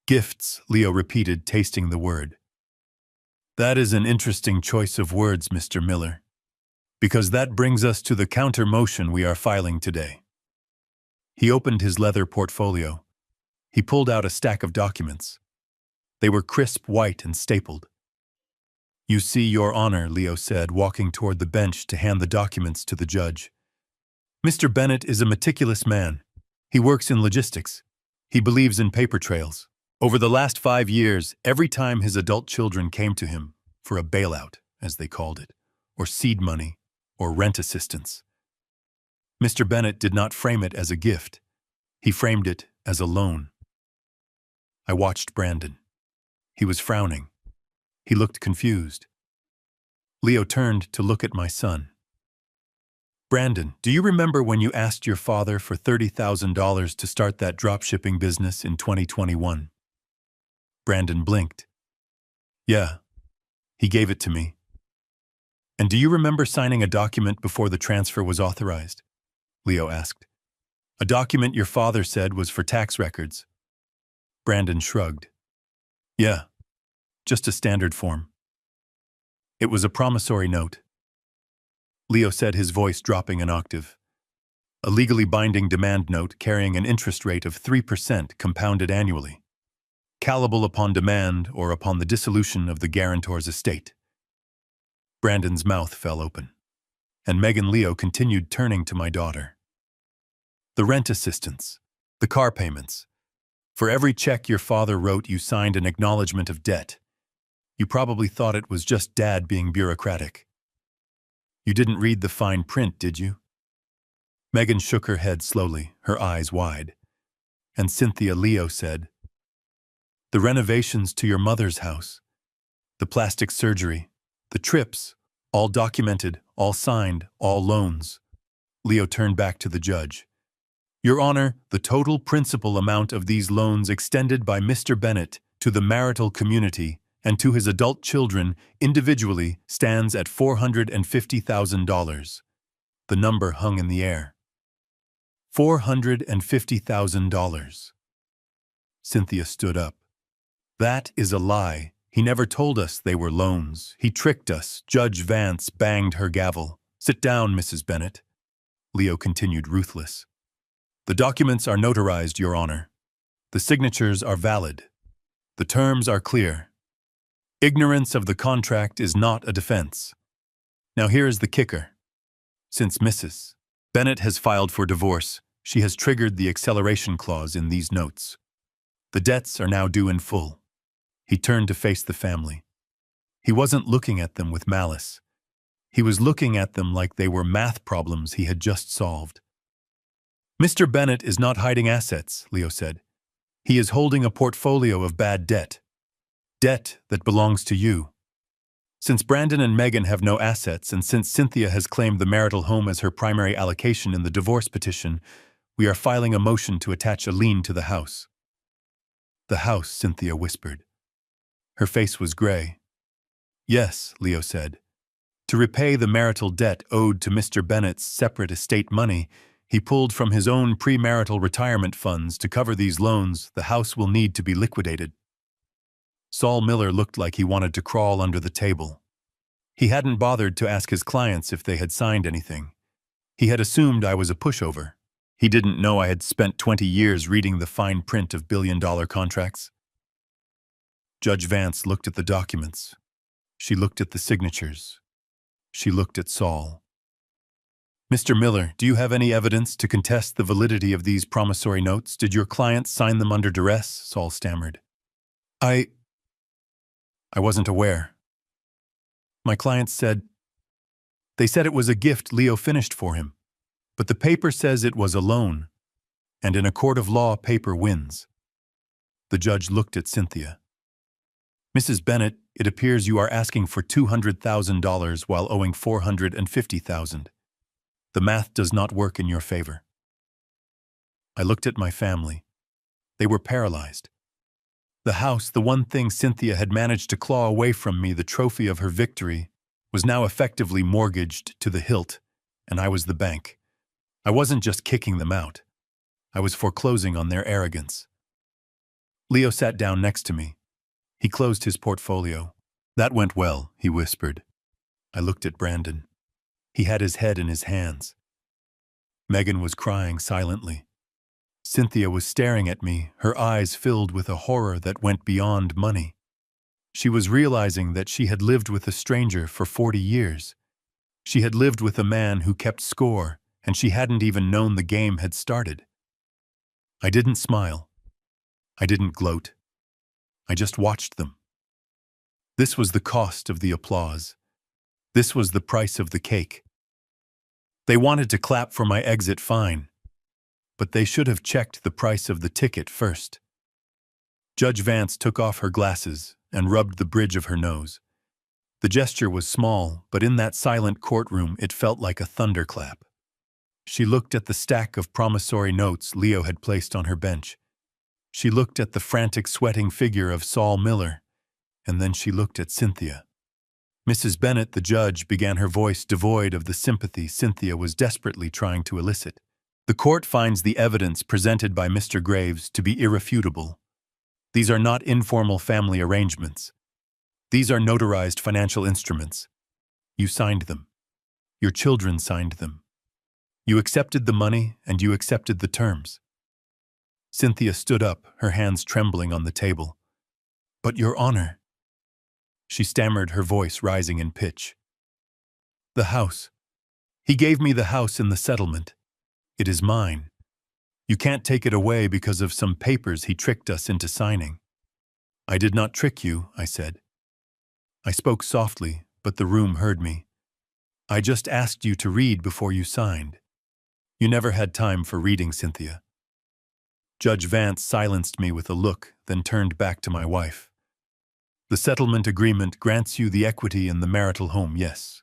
Gifts, Leo repeated, tasting the word. That is an interesting choice of words, Mr. Miller, because that brings us to the counter motion we are filing today. He opened his leather portfolio. He pulled out a stack of documents. They were crisp white and stapled. You see, Your Honor, Leo said, walking toward the bench to hand the documents to the judge. Mr. Bennett is a meticulous man. He works in logistics. He believes in paper trails. Over the last 5 years, every time his adult children came to him for a bailout, as they called it, or seed money, or rent assistance, Mr. Bennett did not frame it as a gift. He framed it as a loan. I watched Brandon. He was frowning. He looked confused. Leo turned to look at my son. Brandon, do you remember when you asked your father for $30,000 to start that dropshipping business in 2021? Brandon blinked. Yeah, he gave it to me. And do you remember signing a document before the transfer was authorized? Leo asked. A document your father said was for tax records. Brandon shrugged. Yeah, just a standard form. It was a promissory note. Leo said, his voice dropping an octave. A legally binding demand note carrying an interest rate of 3% compounded annually, callable upon demand or upon the dissolution of the guarantor's estate. Brandon's mouth fell open, and Meg and Leo continued, turning to my daughter. The rent assistance, the car payments. For every check your father wrote, you signed an acknowledgement of debt. You probably thought it was just Dad being bureaucratic. You didn't read the fine print, did you? Megan shook her head slowly, her eyes wide. And Cynthia, Leo said, the renovations to your mother's house, the plastic surgery, the trips, all documented, all signed, all loans. Leo turned back to the judge. Your Honor, the total principal amount of these loans extended by Mr. Bennett to the marital community and to his adult children individually stands at $450,000. The number hung in the air. $450,000. Cynthia stood up. That is a lie. He never told us they were loans. He tricked us. Judge Vance banged her gavel. Sit down, Mrs. Bennett. Leo continued, ruthless. The documents are notarized, Your Honor. The signatures are valid. The terms are clear. Ignorance of the contract is not a defense. Now here is the kicker. Since Mrs. Bennett has filed for divorce, she has triggered the acceleration clause in these notes. The debts are now due in full. He turned to face the family. He wasn't looking at them with malice. He was looking at them like they were math problems he had just solved. Mr. Bennett is not hiding assets, Leo said. He is holding a portfolio of bad debt. Debt that belongs to you. Since Brandon and Megan have no assets, and since Cynthia has claimed the marital home as her primary allocation in the divorce petition, we are filing a motion to attach a lien to the house. The house, Cynthia whispered. Her face was gray. Yes, Leo said. To repay the marital debt owed to Mr. Bennett's separate estate money, he pulled from his own premarital retirement funds to cover these loans. The house will need to be liquidated. Saul Miller looked like he wanted to crawl under the table. He hadn't bothered to ask his clients if they had signed anything. He had assumed I was a pushover. He didn't know I had spent 20 years reading the fine print of billion-dollar contracts. Judge Vance looked at the documents. She looked at the signatures. She looked at Saul. Mr. Miller, do you have any evidence to contest the validity of these promissory notes? Did your client sign them under duress? Saul stammered. I wasn't aware. My client said, they said it was a gift Leo finished for him, but the paper says it was a loan, and in a court of law, paper wins. The judge looked at Cynthia. Mrs. Bennett, it appears you are asking for $200,000 while owing $450,000. The math does not work in your favor. I looked at my family. They were paralyzed. The house, the one thing Cynthia had managed to claw away from me, the trophy of her victory, was now effectively mortgaged to the hilt, and I was the bank. I wasn't just kicking them out. I was foreclosing on their arrogance. Leo sat down next to me. He closed his portfolio. "That went well," he whispered. I looked at Brandon. He had his head in his hands. Megan was crying silently. Cynthia was staring at me, her eyes filled with a horror that went beyond money. She was realizing that she had lived with a stranger for 40 years. She had lived with a man who kept score, and she hadn't even known the game had started. I didn't smile. I didn't gloat. I just watched them. This was the cost of the applause. This was the price of the cake. They wanted to clap for my exit, fine, but they should have checked the price of the ticket first. Judge Vance took off her glasses and rubbed the bridge of her nose. The gesture was small, but in that silent courtroom it felt like a thunderclap. She looked at the stack of promissory notes Leo had placed on her bench. She looked at the frantic, sweating figure of Saul Miller, and then she looked at Cynthia. Mrs. Bennett, the judge, began, her voice devoid of the sympathy Cynthia was desperately trying to elicit. "The court finds the evidence presented by Mr. Graves to be irrefutable. These are not informal family arrangements. These are notarized financial instruments. You signed them. Your children signed them. You accepted the money and you accepted the terms." Cynthia stood up, her hands trembling on the table. "But, Your Honor," she stammered, her voice rising in pitch. "The house. He gave me the house in the settlement. It is mine. You can't take it away because of some papers he tricked us into signing." "I did not trick you," I said. I spoke softly, but the room heard me. "I just asked you to read before you signed. You never had time for reading, Cynthia." Judge Vance silenced me with a look, then turned back to my wife. "The settlement agreement grants you the equity in the marital home, yes.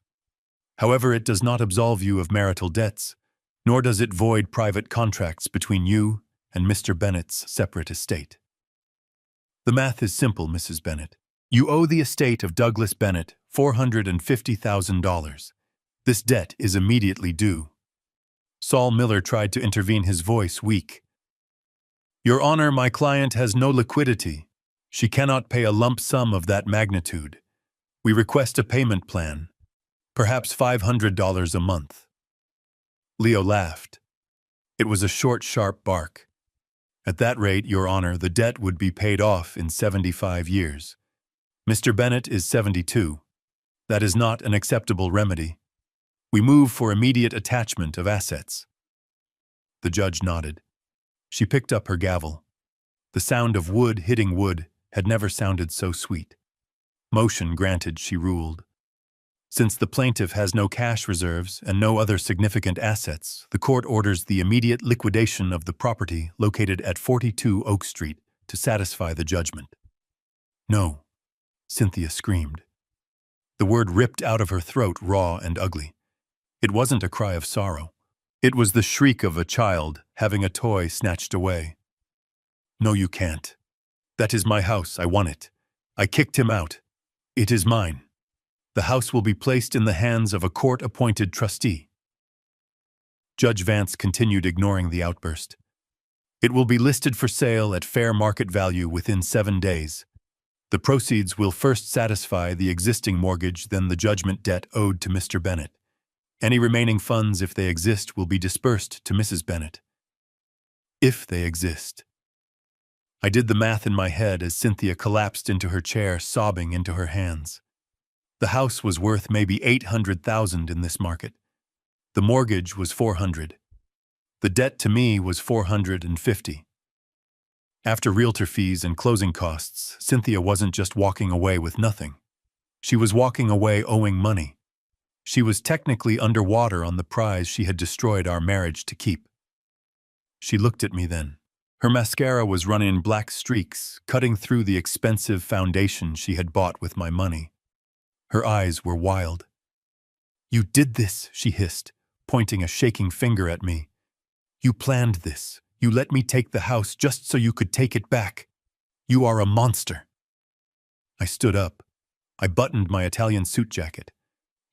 However, it does not absolve you of marital debts, nor does it void private contracts between you and Mr. Bennett's separate estate. The math is simple, Mrs. Bennett. You owe the estate of Douglas Bennett $450,000. This debt is immediately due." Saul Miller tried to intervene, his voice weak. "Your Honor, my client has no liquidity. She cannot pay a lump sum of that magnitude. We request a payment plan, perhaps $500 a month." Leo laughed. It was a short, sharp bark. "At that rate, Your Honor, the debt would be paid off in 75 years. Mr. Bennett is 72. That is not an acceptable remedy. We move for immediate attachment of assets." The judge nodded. She picked up her gavel. The sound of wood hitting wood had never sounded so sweet. "Motion granted," she ruled. "Since the plaintiff has no cash reserves and no other significant assets, the court orders the immediate liquidation of the property located at 42 Oak Street to satisfy the judgment." "No," Cynthia screamed. The word ripped out of her throat, raw and ugly. It wasn't a cry of sorrow. It was the shriek of a child having a toy snatched away. "No, you can't. That is my house. I won it. I kicked him out. It is mine. The house will be placed in the hands of a court-appointed trustee." Judge Vance continued, ignoring the outburst. "It will be listed for sale at fair market value within 7 days. The proceeds will first satisfy the existing mortgage, then the judgment debt owed to Mr. Bennett. Any remaining funds, if they exist, will be dispersed to Mrs. Bennett." If they exist. I did the math in my head as Cynthia collapsed into her chair, sobbing into her hands. The house was worth maybe $800,000 in this market. The mortgage was $400. The debt to me was $450. After realtor fees and closing costs, Cynthia wasn't just walking away with nothing. She was walking away owing money. She was technically underwater on the prize she had destroyed our marriage to keep. She looked at me then. Her mascara was running in black streaks, cutting through the expensive foundation she had bought with my money. Her eyes were wild. "You did this," she hissed, pointing a shaking finger at me. "You planned this. You let me take the house just so you could take it back. You are a monster. I stood up. I buttoned my Italian suit jacket.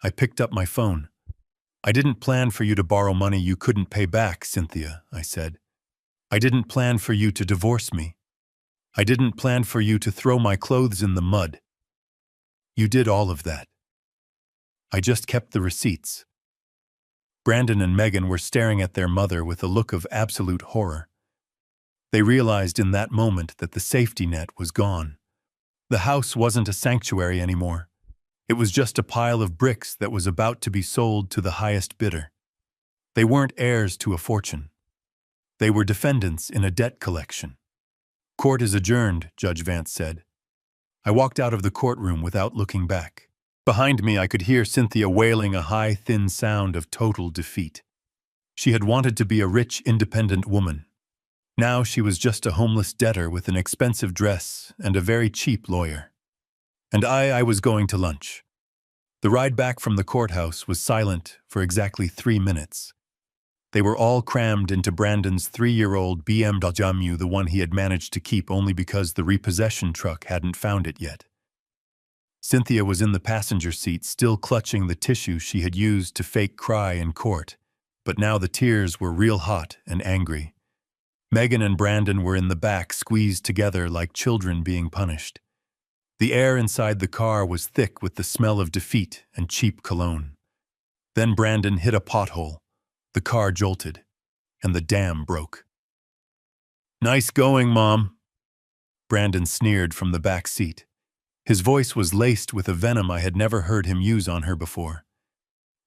I picked up my phone. I didn't plan for you to borrow money you couldn't pay back, Cynthia, I said. I didn't plan for you to divorce me. I didn't plan for you to throw my clothes in the mud. You did all of that. I just kept the receipts. Brandon and Megan were staring at their mother with a look of absolute horror. They realized in that moment that the safety net was gone. The house wasn't a sanctuary anymore. It was just a pile of bricks that was about to be sold to the highest bidder. They weren't heirs to a fortune. They were defendants in a debt collection. Court is adjourned, Judge Vance said. I walked out of the courtroom without looking back. Behind me, I could hear Cynthia wailing a high, thin sound of total defeat. She had wanted to be a rich, independent woman. Now she was just a homeless debtor with an expensive dress and a very cheap lawyer. And I was going to lunch. The ride back from the courthouse was silent for exactly 3 minutes. They were all crammed into Brandon's 3-year-old BMW, the one he had managed to keep only because the repossession truck hadn't found it yet. Cynthia was in the passenger seat, still clutching the tissue she had used to fake cry in court, but now the tears were real hot and angry. Megan and Brandon were in the back, squeezed together like children being punished. The air inside the car was thick with the smell of defeat and cheap cologne. Then Brandon hit a pothole. The car jolted, and the dam broke. "Nice going, Mom," Brandon sneered from the back seat. His voice was laced with a venom I had never heard him use on her before.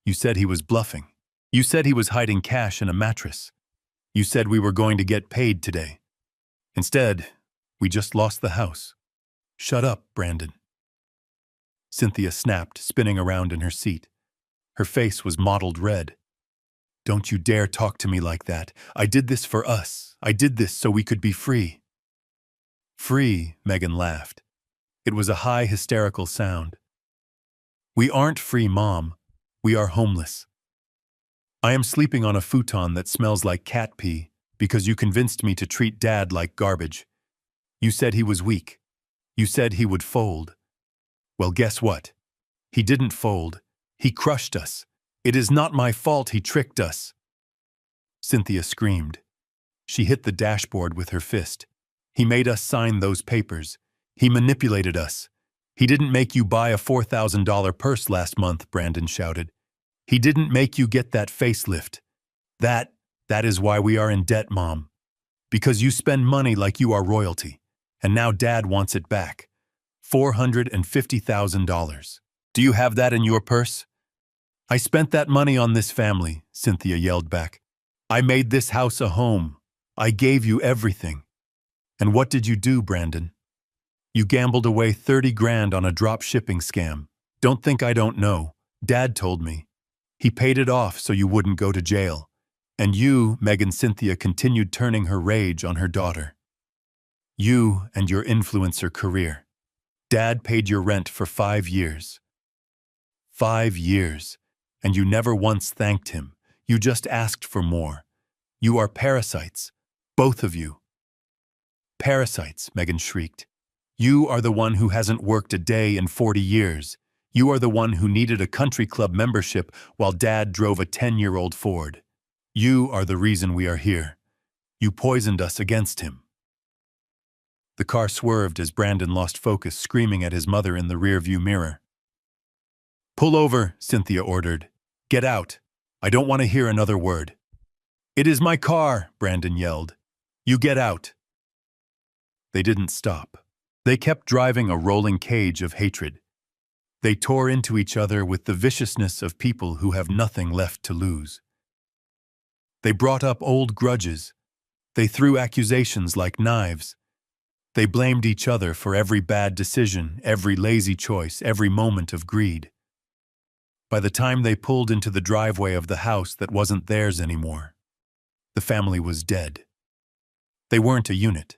"You said he was bluffing. You said he was hiding cash in a mattress. You said we were going to get paid today. Instead, we just lost the house. Shut up, Brandon." Cynthia snapped, spinning around in her seat. Her face was mottled red. "Don't you dare talk to me like that. I did this for us. I did this so we could be free." "Free," Megan laughed. It was a high, hysterical sound. "We aren't free, Mom. We are homeless. I am sleeping on a futon that smells like cat pee because you convinced me to treat Dad like garbage. You said he was weak. You said he would fold. Well, guess what? He didn't fold. He crushed us. It is not my fault he tricked us." Cynthia screamed. She hit the dashboard with her fist. "He made us sign those papers. He manipulated us. He didn't make you buy a $4,000 purse last month," Brandon shouted. "He didn't make you get that facelift. That is why we are in debt, Mom. Because you spend money like you are royalty. And now Dad wants it back. $450,000. Do you have that in your purse?" "I spent that money on this family," Cynthia yelled back. "I made this house a home. I gave you everything. And what did you do, Brandon? You gambled away 30 grand on a drop shipping scam. Don't think I don't know. Dad told me. He paid it off so you wouldn't go to jail. And you," Megan Cynthia continued, turning her rage on her daughter. "You and your influencer career. Dad paid your rent for 5 years. 5 years. And you never once thanked him. You just asked for more. You are parasites. Both of you." "Parasites," Megan shrieked. "You are the one who hasn't worked a day in 40 years. You are the one who needed a country club membership while Dad drove a 10-year-old Ford. You are the reason we are here. You poisoned us against him." The car swerved as Brandon lost focus, screaming at his mother in the rearview mirror. "Pull over," Cynthia ordered. "Get out. I don't want to hear another word." "It is my car," Brandon yelled. "You get out." They didn't stop. They kept driving a rolling cage of hatred. They tore into each other with the viciousness of people who have nothing left to lose. They brought up old grudges. They threw accusations like knives. They blamed each other for every bad decision, every lazy choice, every moment of greed. By the time they pulled into the driveway of the house that wasn't theirs anymore, the family was dead. They weren't a unit.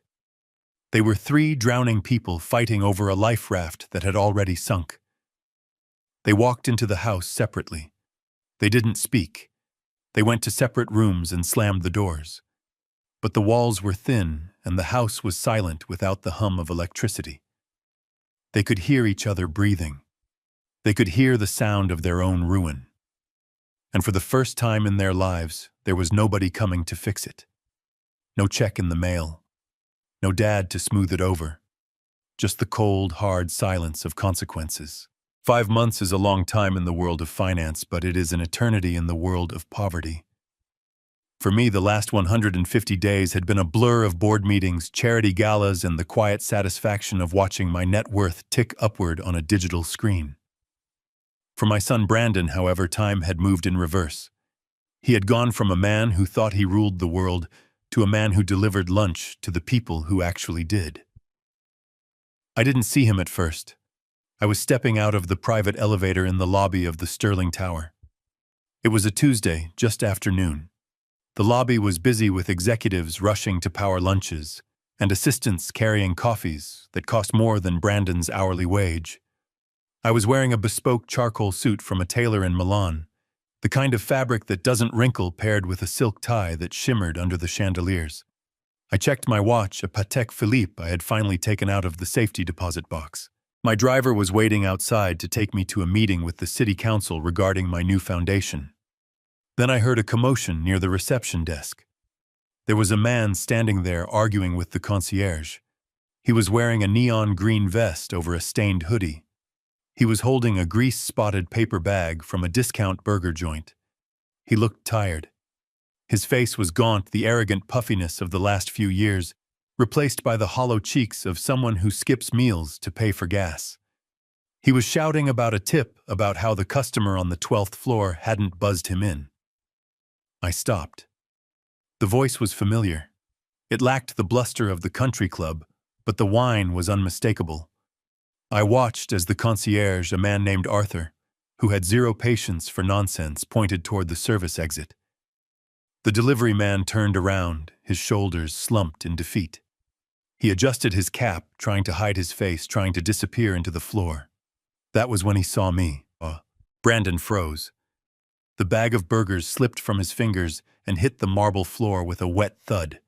They were 3 drowning people fighting over a life raft that had already sunk. They walked into the house separately. They didn't speak. They went to separate rooms and slammed the doors. But the walls were thin, and the house was silent without the hum of electricity. They could hear each other breathing. They could hear the sound of their own ruin. And for the first time in their lives, there was nobody coming to fix it. No check in the mail. No dad to smooth it over. Just the cold, hard silence of consequences. 5 months is a long time in the world of finance, but it is an eternity in the world of poverty. For me, the last 150 days had been a blur of board meetings, charity galas, and the quiet satisfaction of watching my net worth tick upward on a digital screen. For my son Brandon, however, time had moved in reverse. He had gone from a man who thought he ruled the world to a man who delivered lunch to the people who actually did. I didn't see him at first. I was stepping out of the private elevator in the lobby of the Sterling Tower. It was a Tuesday, just after noon. The lobby was busy with executives rushing to power lunches and assistants carrying coffees that cost more than Brandon's hourly wage. I was wearing a bespoke charcoal suit from a tailor in Milan, the kind of fabric that doesn't wrinkle paired with a silk tie that shimmered under the chandeliers. I checked my watch, a Patek Philippe I had finally taken out of the safety deposit box. My driver was waiting outside to take me to a meeting with the city council regarding my new foundation. Then I heard a commotion near the reception desk. There was a man standing there arguing with the concierge. He was wearing a neon green vest over a stained hoodie. He was holding a grease-spotted paper bag from a discount burger joint. He looked tired. His face was gaunt, the arrogant puffiness of the last few years, replaced by the hollow cheeks of someone who skips meals to pay for gas. He was shouting about a tip about how the customer on the 12th floor hadn't buzzed him in. I stopped. The voice was familiar. It lacked the bluster of the country club, but the whine was unmistakable. I watched as the concierge, a man named Arthur, who had zero patience for nonsense, pointed toward the service exit. The delivery man turned around, his shoulders slumped in defeat. He adjusted his cap, trying to hide his face, trying to disappear into the floor. That was when he saw me. Brandon froze. The bag of burgers slipped from his fingers and hit the marble floor with a wet thud.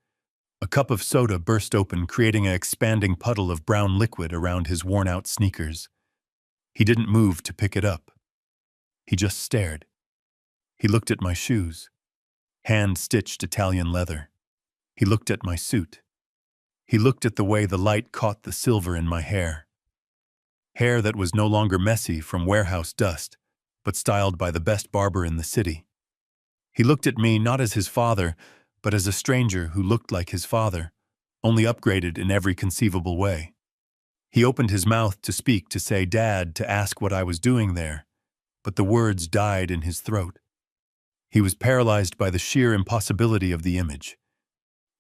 A cup of soda burst open, creating an expanding puddle of brown liquid around his worn-out sneakers. He didn't move to pick it up. He just stared. He looked at my shoes. Hand-stitched Italian leather. He looked at my suit. He looked at the way the light caught the silver in my hair. Hair that was no longer messy from warehouse dust, but styled by the best barber in the city. He looked at me not as his father, but as a stranger who looked like his father, only upgraded in every conceivable way. He opened his mouth to speak, to say "Dad," to ask what I was doing there, but the words died in his throat. He was paralyzed by the sheer impossibility of the image.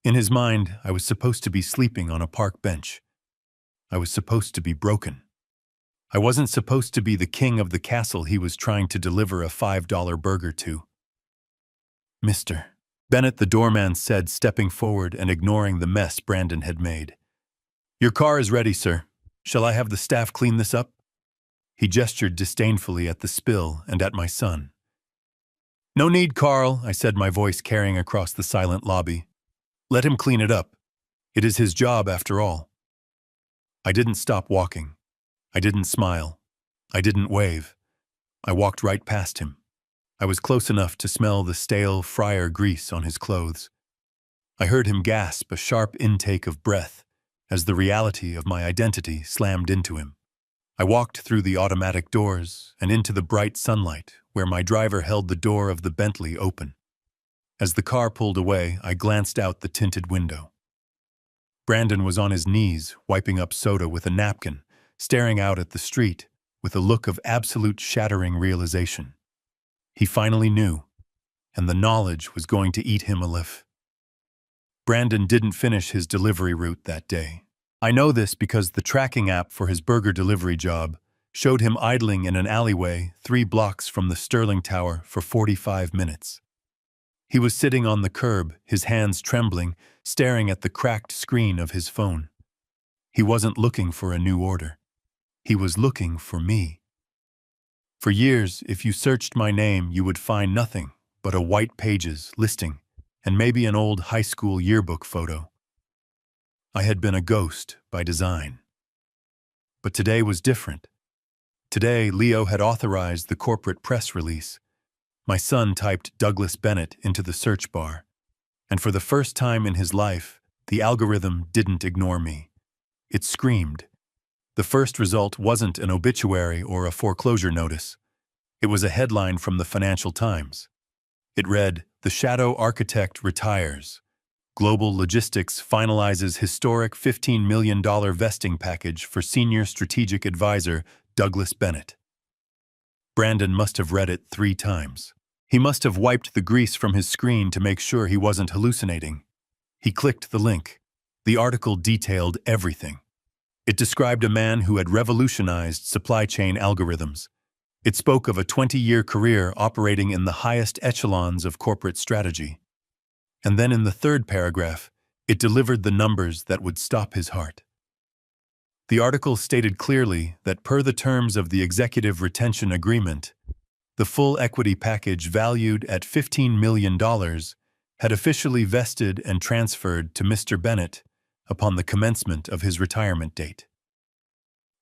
In his mind, I was supposed to be sleeping on a park bench. I was supposed to be broken. I wasn't supposed to be the king of the castle he was trying to deliver a $5 burger to. "Mr. Bennett," the doorman said, stepping forward and ignoring the mess Brandon had made. "Your car is ready, sir. Shall I have the staff clean this up?" He gestured disdainfully at the spill and at my son. "No need, Carl," I said, my voice carrying across the silent lobby. "Let him clean it up. It is his job, after all." I didn't stop walking. I didn't smile. I didn't wave. I walked right past him. I was close enough to smell the stale fryer grease on his clothes. I heard him gasp a sharp intake of breath as the reality of my identity slammed into him. I walked through the automatic doors and into the bright sunlight where my driver held the door of the Bentley open. As the car pulled away, I glanced out the tinted window. Brandon was on his knees, wiping up soda with a napkin, staring out at the street with a look of absolute shattering realization. He finally knew, and the knowledge was going to eat him alive. Brandon didn't finish his delivery route that day. I know this because the tracking app for his burger delivery job showed him idling in an alleyway 3 blocks from the Sterling Tower for 45 minutes. He was sitting on the curb, his hands trembling, staring at the cracked screen of his phone. He wasn't looking for a new order. He was looking for me. For years, if you searched my name, you would find nothing but a white pages listing, and maybe an old high school yearbook photo. I had been a ghost by design. But today was different. Today, Leo had authorized the corporate press release. My son typed Douglas Bennett into the search bar, and for the first time in his life, the algorithm didn't ignore me. It screamed. The first result wasn't an obituary or a foreclosure notice. It was a headline from the Financial Times. It read, "The Shadow Architect Retires. Global Logistics finalizes historic $15 million vesting package for senior strategic advisor Douglas Bennett." Brandon must have read it 3 times. He must have wiped the grease from his screen to make sure he wasn't hallucinating. He clicked the link. The article detailed everything. It described a man who had revolutionized supply chain algorithms. It spoke of a 20-year career operating in the highest echelons of corporate strategy. And then in the 3rd paragraph, it delivered the numbers that would stop his heart. The article stated clearly that per the terms of the Executive Retention Agreement, the full equity package valued at $15 million had officially vested and transferred to Mr. Bennett upon the commencement of his retirement date.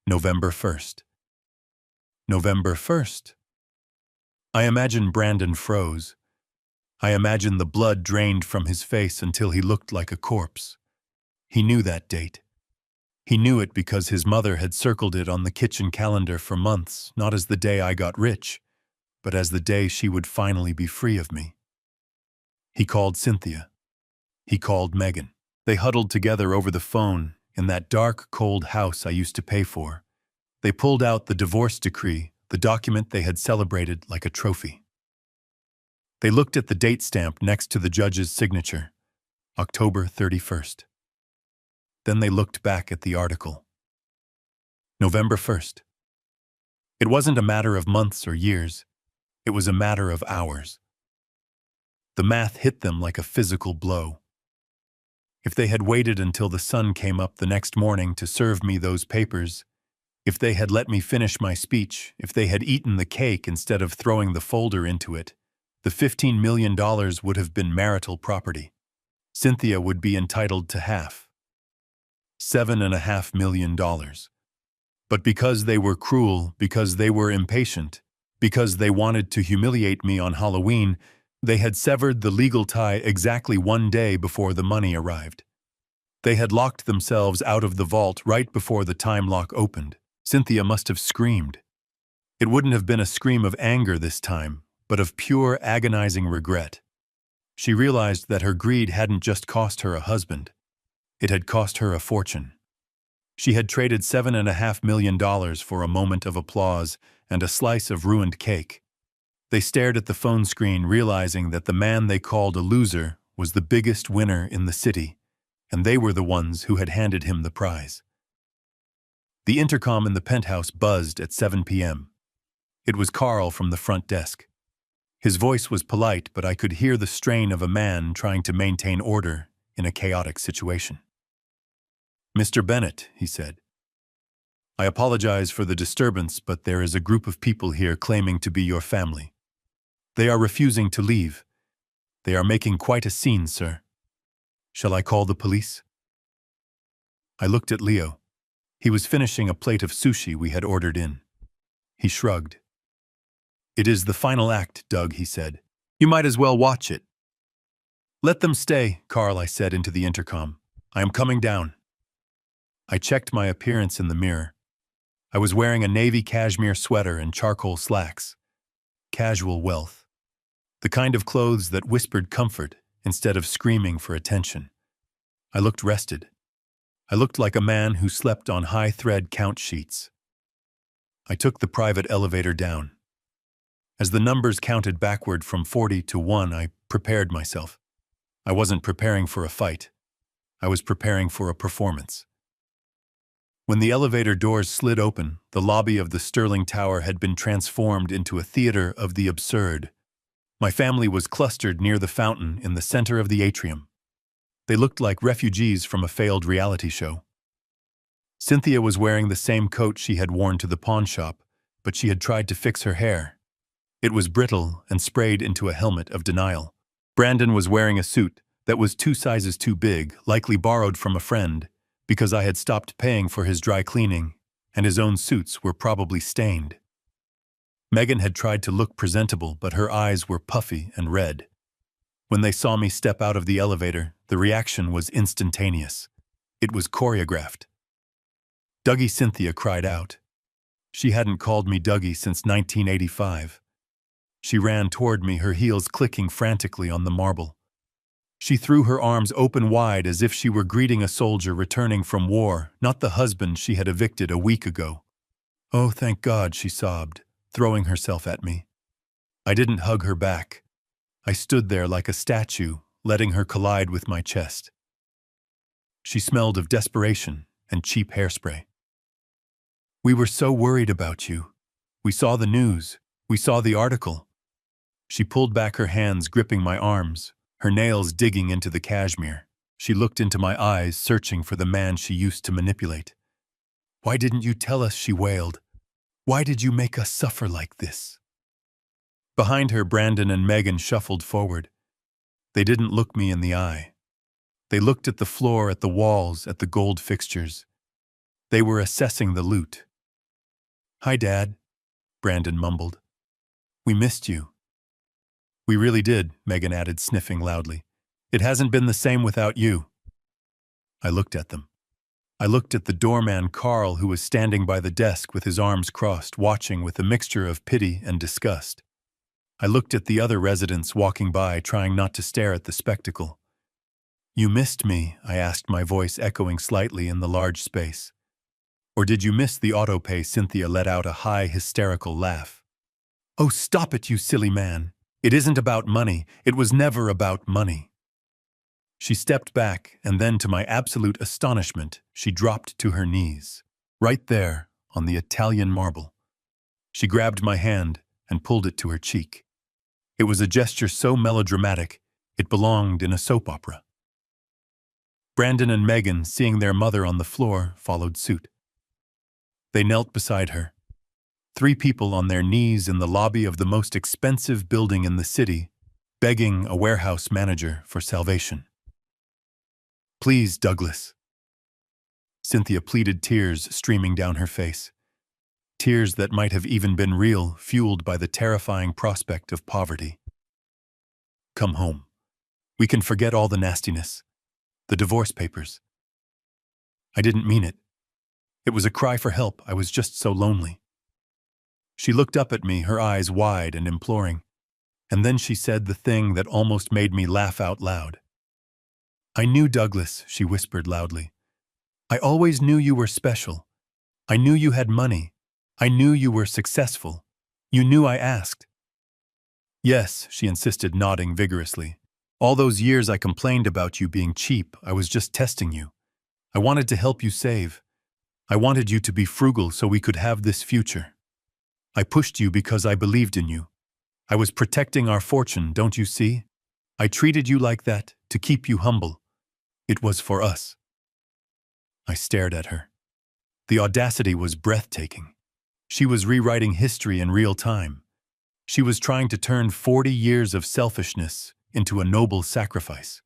November 1st. November 1st. I imagine Brandon froze. I imagine the blood drained from his face until he looked like a corpse. He knew that date. He knew it because his mother had circled it on the kitchen calendar for months, not as the day I got rich, but as the day she would finally be free of me. He called Cynthia. He called Megan. They huddled together over the phone in that dark, cold house I used to pay for. They pulled out the divorce decree, the document they had celebrated like a trophy. They looked at the date stamp next to the judge's signature, October 31st. Then they looked back at the article. November 1st. It wasn't a matter of months or years. It was a matter of hours. The math hit them like a physical blow. If they had waited until the sun came up the next morning to serve me those papers, if they had let me finish my speech, if they had eaten the cake instead of throwing the folder into it, the $15 million would have been marital property. Cynthia would be entitled to half. $7.5 million. But because they were cruel, because they were impatient, because they wanted to humiliate me on Halloween, they had severed the legal tie exactly 1 day before the money arrived. They had locked themselves out of the vault right before the time lock opened. Cynthia must have screamed. It wouldn't have been a scream of anger this time, but of pure, agonizing regret. She realized that her greed hadn't just cost her a husband. It had cost her a fortune. She had traded $7.5 million for a moment of applause and a slice of ruined cake. They stared at the phone screen, realizing that the man they called a loser was the biggest winner in the city, and they were the ones who had handed him the prize. The intercom in the penthouse buzzed at 7 p.m. It was Carl from the front desk. His voice was polite, but I could hear the strain of a man trying to maintain order in a chaotic situation. "Mr. Bennett," he said, "I apologize for the disturbance, but there is a group of people here claiming to be your family. They are refusing to leave. They are making quite a scene, sir. Shall I call the police?" I looked at Leo. He was finishing a plate of sushi we had ordered in. He shrugged. "It is the final act, Doug," he said. "You might as well watch it." "Let them stay," Carl, I said into the intercom. "I am coming down." I checked my appearance in the mirror. I was wearing a navy cashmere sweater and charcoal slacks. Casual wealth. The kind of clothes that whispered comfort instead of screaming for attention. I looked rested. I looked like a man who slept on high-thread count sheets. I took the private elevator down. As the numbers counted backward from 40 to 1, I prepared myself. I wasn't preparing for a fight. I was preparing for a performance. When the elevator doors slid open, the lobby of the Sterling Tower had been transformed into a theater of the absurd. My family was clustered near the fountain in the center of the atrium. They looked like refugees from a failed reality show. Cynthia was wearing the same coat she had worn to the pawn shop, but she had tried to fix her hair. It was brittle and sprayed into a helmet of denial. Brandon was wearing a suit that was 2 sizes too big, likely borrowed from a friend, because I had stopped paying for his dry cleaning, and his own suits were probably stained. Megan had tried to look presentable, but her eyes were puffy and red. When they saw me step out of the elevator, the reaction was instantaneous. It was choreographed. "Dougie!" Cynthia cried out. She hadn't called me Dougie since 1985. She ran toward me, her heels clicking frantically on the marble. She threw her arms open wide as if she were greeting a soldier returning from war, not the husband she had evicted a week ago. "Oh, thank God," she sobbed, throwing herself at me. I didn't hug her back. I stood there like a statue, letting her collide with my chest. She smelled of desperation and cheap hairspray. "We were so worried about you. We saw the news. We saw the article." She pulled back her hands, gripping my arms, her nails digging into the cashmere. She looked into my eyes, searching for the man she used to manipulate. "Why didn't you tell us?" she wailed. "Why did you make us suffer like this?" Behind her, Brandon and Megan shuffled forward. They didn't look me in the eye. They looked at the floor, at the walls, at the gold fixtures. They were assessing the loot. "Hi, Dad," Brandon mumbled. "We missed you." "We really did," Megan added, sniffing loudly. "It hasn't been the same without you." I looked at them. I looked at the doorman Carl, who was standing by the desk with his arms crossed, watching with a mixture of pity and disgust. I looked at the other residents walking by, trying not to stare at the spectacle. "You missed me?" I asked, my voice echoing slightly in the large space. "Or did you miss the autopay?" Cynthia let out a high, hysterical laugh. "Oh, stop it, you silly man. It isn't about money. It was never about money." She stepped back, and then, to my absolute astonishment, she dropped to her knees, right there on the Italian marble. She grabbed my hand and pulled it to her cheek. It was a gesture so melodramatic, it belonged in a soap opera. Brandon and Megan, seeing their mother on the floor, followed suit. They knelt beside her. 3 people on their knees in the lobby of the most expensive building in the city, begging a warehouse manager for salvation. "Please, Douglas." Cynthia pleaded, tears streaming down her face. Tears that might have even been real, fueled by the terrifying prospect of poverty. "Come home. We can forget all the nastiness. The divorce papers." I didn't mean it. It was a cry for help. I was just so lonely. She looked up at me, her eyes wide and imploring. And then she said the thing that almost made me laugh out loud. "I knew, Douglas," she whispered loudly. "I always knew you were special. I knew you had money. I knew you were successful. You knew I asked." "Yes," she insisted, nodding vigorously. "All those years I complained about you being cheap. I was just testing you. I wanted to help you save. I wanted you to be frugal so we could have this future. I pushed you because I believed in you. I was protecting our fortune, don't you see? I treated you like that, to keep you humble. It was for us." I stared at her. The audacity was breathtaking. She was rewriting history in real time. She was trying to turn 40 years of selfishness into a noble sacrifice.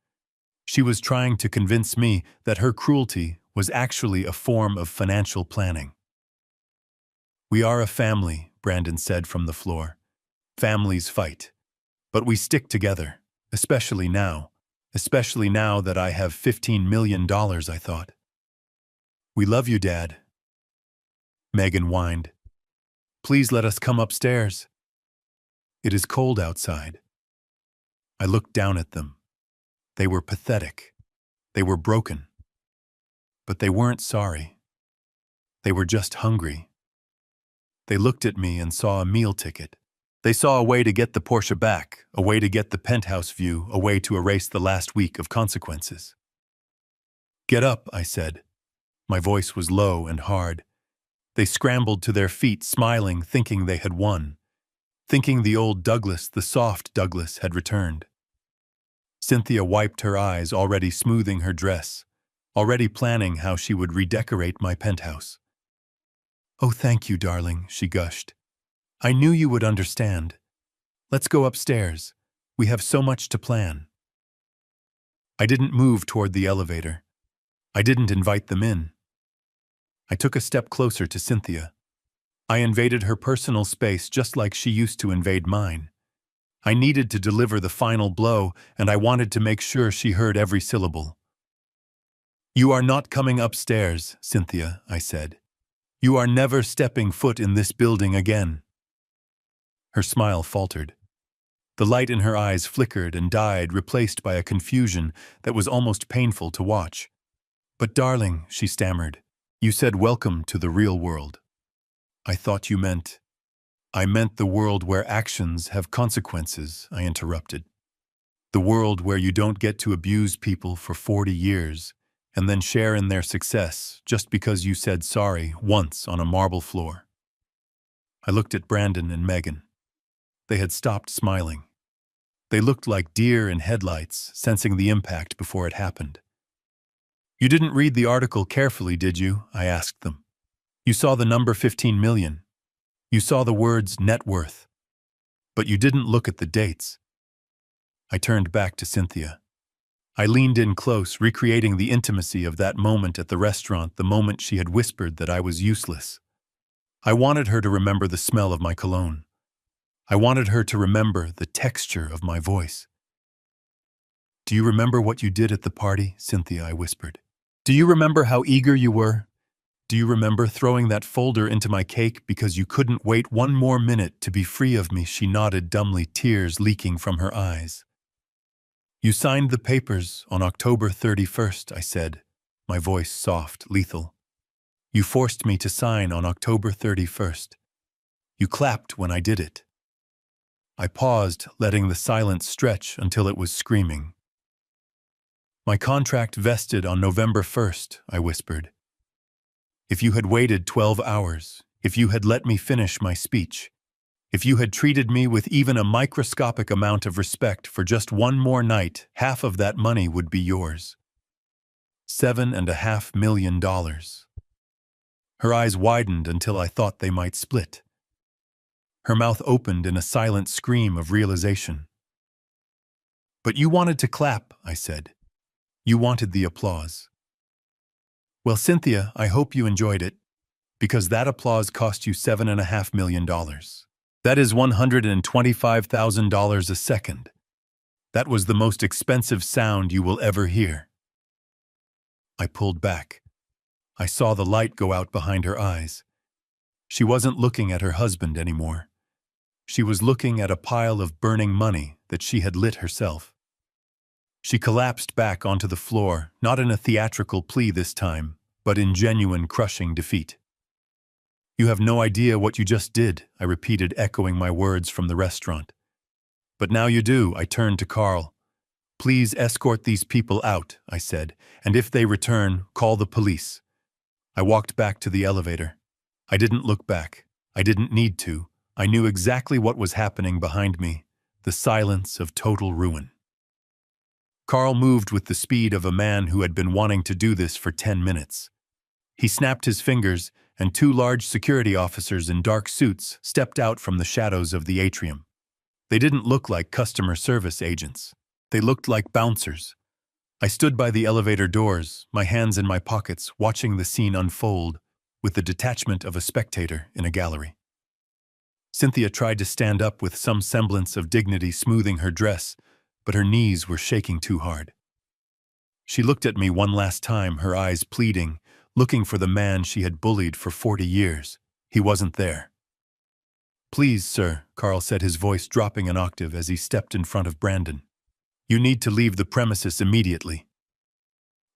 She was trying to convince me that her cruelty was actually a form of financial planning. "We are a family," Brandon said from the floor. "Families fight. But we stick together, especially now that I have $15 million, I thought." "We love you, Dad." Megan whined. "Please let us come upstairs." "It is cold outside." I looked down at them. They were pathetic. They were broken. But they weren't sorry. They were just hungry. They looked at me and saw a meal ticket. They saw a way to get the Porsche back, a way to get the penthouse view, a way to erase the last week of consequences. "Get up," I said. My voice was low and hard. They scrambled to their feet, smiling, thinking they had won. Thinking the old Douglas, the soft Douglas, had returned. Cynthia wiped her eyes, already smoothing her dress, already planning how she would redecorate my penthouse. "Oh, thank you, darling," she gushed. "I knew you would understand. Let's go upstairs. We have so much to plan. I didn't move toward the elevator. I didn't invite them in. I took a step closer to Cynthia. I invaded her personal space just like she used to invade mine. I needed to deliver the final blow, and I wanted to make sure she heard every syllable. "You are not coming upstairs, Cynthia," I said. "You are never stepping foot in this building again." Her smile faltered. The light in her eyes flickered and died, replaced by a confusion that was almost painful to watch. "But darling," she stammered, "you said welcome to the real world." "I thought you meant—" "I meant the world where actions have consequences," I interrupted. "The world where you don't get to abuse people for 40 years and then share in their success just because you said sorry once on a marble floor." I looked at Brandon and Megan. They had stopped smiling. They looked like deer in headlights, sensing the impact before it happened. "You didn't read the article carefully, did you?" I asked them. "You saw the number 15 million. You saw the words net worth. But you didn't look at the dates." I turned back to Cynthia. I leaned in close, recreating the intimacy of that moment at the restaurant, the moment she had whispered that I was useless. I wanted her to remember the smell of my cologne. I wanted her to remember the texture of my voice. "Do you remember what you did at the party, Cynthia?" I whispered. "Do you remember how eager you were? Do you remember throwing that folder into my cake because you couldn't wait one more minute to be free of me?" She nodded dumbly, tears leaking from her eyes. "You signed the papers on October 31st, I said, my voice soft, lethal. "You forced me to sign on October 31st. You clapped when I did it." I paused, letting the silence stretch until it was screaming. "My contract vested on November 1st, I whispered. "If you had waited 12 hours, if you had let me finish my speech, if you had treated me with even a microscopic amount of respect for just one more night, half of that money would be yours. $7.5 million. Her eyes widened until I thought they might split. Her mouth opened in a silent scream of realization. "But you wanted to clap," I said. "You wanted the applause." "Well, Cynthia, I hope you enjoyed it, because that applause cost you $7.5 million. That is $125,000 a second. That was the most expensive sound you will ever hear." I pulled back. I saw the light go out behind her eyes. She wasn't looking at her husband anymore. She was looking at a pile of burning money that she had lit herself. She collapsed back onto the floor, not in a theatrical plea this time, but in genuine crushing defeat. "You have no idea what you just did," I repeated, echoing my words from the restaurant. "But now you do," I turned to Carl. "Please escort these people out," I said, "and if they return, call the police." I walked back to the elevator. I didn't look back. I didn't need to. I knew exactly what was happening behind me, the silence of total ruin. Carl moved with the speed of a man who had been wanting to do this for 10 minutes. He snapped his fingers, and 2 large security officers in dark suits stepped out from the shadows of the atrium. They didn't look like customer service agents. They looked like bouncers. I stood by the elevator doors, my hands in my pockets, watching the scene unfold with the detachment of a spectator in a gallery. Cynthia tried to stand up with some semblance of dignity, smoothing her dress, but her knees were shaking too hard. She looked at me one last time, her eyes pleading, looking for the man she had bullied for 40 years. He wasn't there. "Please, sir," Carl said, his voice dropping an octave as he stepped in front of Brandon. "You need to leave the premises immediately."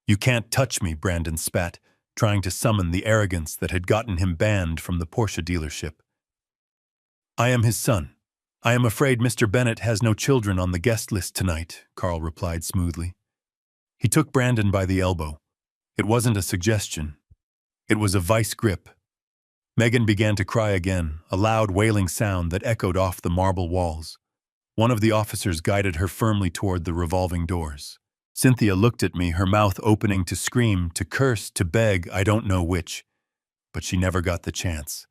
"You can't touch me," Brandon spat, trying to summon the arrogance that had gotten him banned from the Porsche dealership. "I am his son. I am afraid Mr. Bennett has no children on the guest list tonight," Carl replied smoothly. He took Brandon by the elbow. It wasn't a suggestion. It was a vice grip. Megan began to cry again, a loud wailing sound that echoed off the marble walls. One of the officers guided her firmly toward the revolving doors. Cynthia looked at me, her mouth opening to scream, to curse, to beg, I don't know which, but she never got the chance.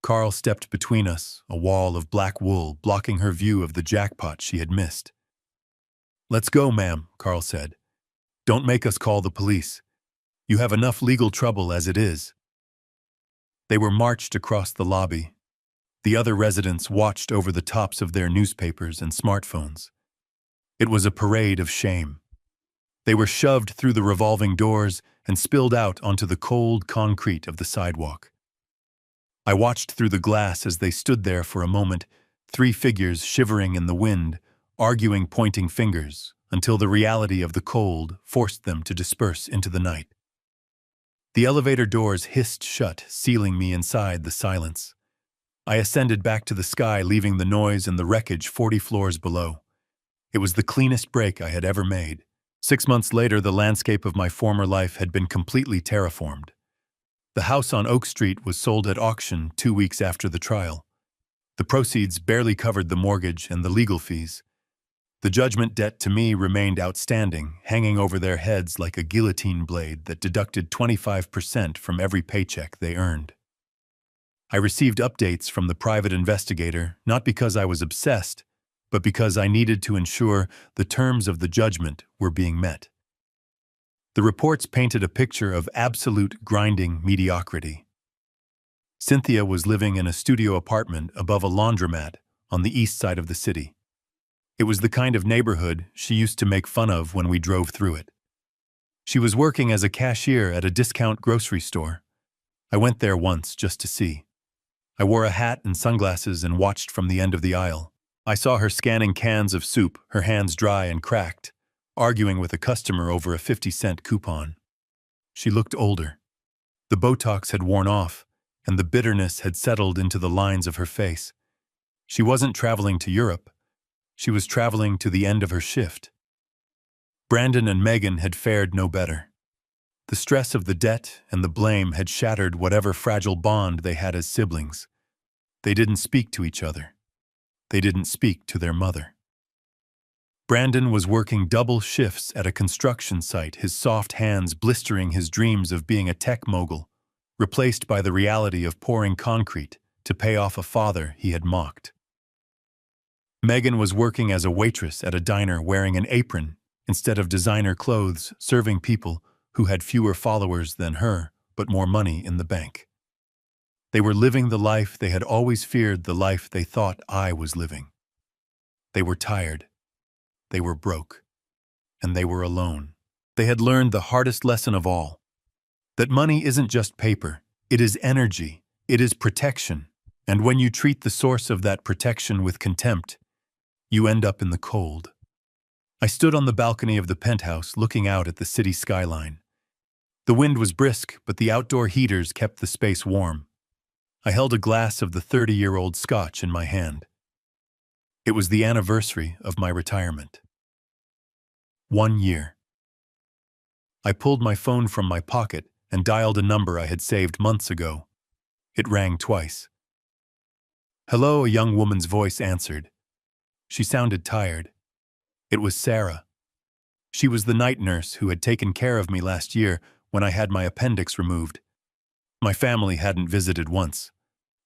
Carl stepped between us, a wall of black wool blocking her view of the jackpot she had missed. "Let's go, ma'am," Carl said. "Don't make us call the police. You have enough legal trouble as it is." They were marched across the lobby. The other residents watched over the tops of their newspapers and smartphones. It was a parade of shame. They were shoved through the revolving doors and spilled out onto the cold concrete of the sidewalk. I watched through the glass as they stood there for a moment, three figures shivering in the wind, arguing, pointing fingers, until the reality of the cold forced them to disperse into the night. The elevator doors hissed shut, sealing me inside the silence. I ascended back to the sky, leaving the noise and the wreckage 40 floors below. It was the cleanest break I had ever made. 6 months later, the landscape of my former life had been completely terraformed. The house on Oak Street was sold at auction 2 weeks after the trial. The proceeds barely covered the mortgage and the legal fees. The judgment debt to me remained outstanding, hanging over their heads like a guillotine blade that deducted 25% from every paycheck they earned. I received updates from the private investigator, not because I was obsessed, but because I needed to ensure the terms of the judgment were being met. The reports painted a picture of absolute grinding mediocrity. Cynthia was living in a studio apartment above a laundromat on the east side of the city. It was the kind of neighborhood she used to make fun of when we drove through it. She was working as a cashier at a discount grocery store. I went there once just to see. I wore a hat and sunglasses and watched from the end of the aisle. I saw her scanning cans of soup, her hands dry and cracked, arguing with a customer over a 50-cent coupon. She looked older. The Botox had worn off, and the bitterness had settled into the lines of her face. She wasn't traveling to Europe. She was traveling to the end of her shift. Brandon and Megan had fared no better. The stress of the debt and the blame had shattered whatever fragile bond they had as siblings. They didn't speak to each other. They didn't speak to their mother. Brandon was working double shifts at a construction site, his soft hands blistering his dreams of being a tech mogul, replaced by the reality of pouring concrete to pay off a father he had mocked. Megan was working as a waitress at a diner, wearing an apron instead of designer clothes, serving people who had fewer followers than her, but more money in the bank. They were living the life they had always feared, the life they thought I was living. They were tired. They were broke. And they were alone. They had learned the hardest lesson of all, that money isn't just paper, it is energy, it is protection, and when you treat the source of that protection with contempt, you end up in the cold. I stood on the balcony of the penthouse looking out at the city skyline. The wind was brisk, but the outdoor heaters kept the space warm. I held a glass of the 30-year-old scotch in my hand. It was the anniversary of my retirement. 1 year. I pulled my phone from my pocket and dialed a number I had saved months ago. It rang twice. "Hello," a young woman's voice answered. She sounded tired. It was Sarah. She was the night nurse who had taken care of me last year when I had my appendix removed. My family hadn't visited once.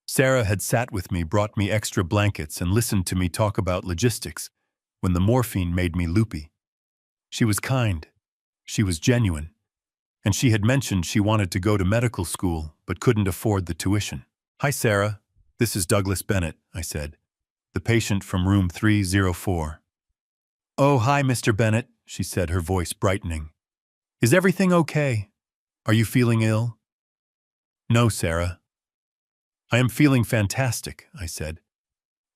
Sarah had sat with me, brought me extra blankets, and listened to me talk about logistics when the morphine made me loopy. She was kind. She was genuine. And she had mentioned she wanted to go to medical school but couldn't afford the tuition. "Hi, Sarah. This is Douglas Bennett," I said, "the patient from room 304. "Oh, hi, Mr. Bennett," she said, her voice brightening. "Is everything okay? Are you feeling ill?" "No, Sarah." "I am feeling fantastic," I said.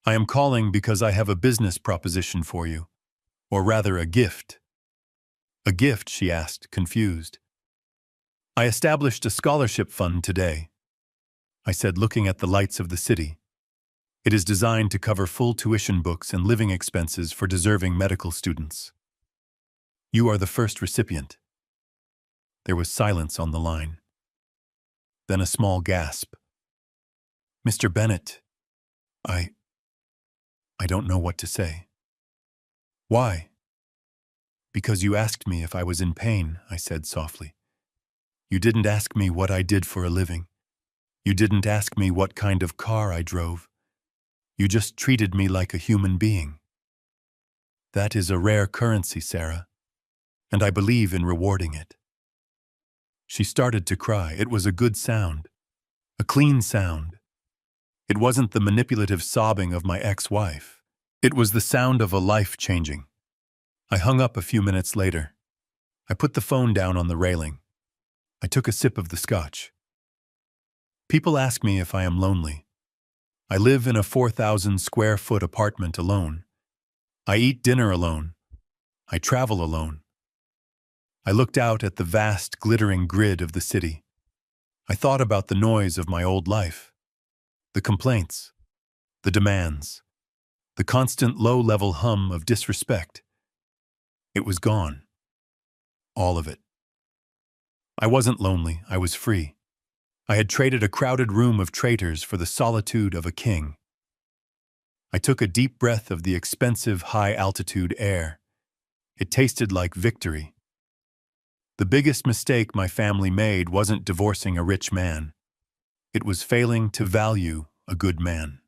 "I am calling because I have a business proposition for you. Or rather, a gift." "A gift?" she asked, confused. "I established a scholarship fund today," I said, looking at the lights of the city. "It is designed to cover full tuition books and living expenses for deserving medical students. You are the first recipient." There was silence on the line. Then a small gasp. "Mr. Bennett, I don't know what to say." "Why?" "Because you asked me if I was in pain," I said softly. "You didn't ask me what I did for a living. You didn't ask me what kind of car I drove. You just treated me like a human being. That is a rare currency, Sarah, and I believe in rewarding it." She started to cry. It was a good sound, a clean sound. It wasn't the manipulative sobbing of my ex-wife. It was the sound of a life changing. I hung up a few minutes later. I put the phone down on the railing. I took a sip of the scotch. People ask me if I am lonely. I live in a 4,000 square foot apartment alone. I eat dinner alone. I travel alone. I looked out at the vast, glittering grid of the city. I thought about the noise of my old life, the complaints, the demands, the constant low-level hum of disrespect. It was gone. All of it. I wasn't lonely, I was free. I had traded a crowded room of traitors for the solitude of a king. I took a deep breath of the expensive, high-altitude air. It tasted like victory. The biggest mistake my family made wasn't divorcing a rich man. It was failing to value a good man.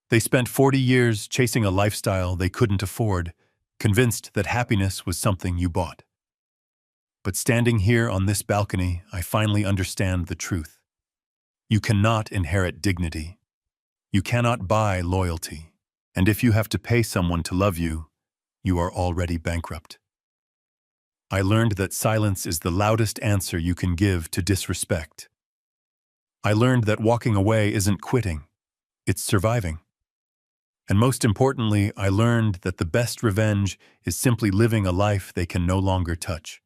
They spent 40 years chasing a lifestyle they couldn't afford, convinced that happiness was something you bought. But standing here on this balcony, I finally understand the truth. You cannot inherit dignity. You cannot buy loyalty. And if you have to pay someone to love you, you are already bankrupt. I learned that silence is the loudest answer you can give to disrespect. I learned that walking away isn't quitting, it's surviving. And most importantly, I learned that the best revenge is simply living a life they can no longer touch.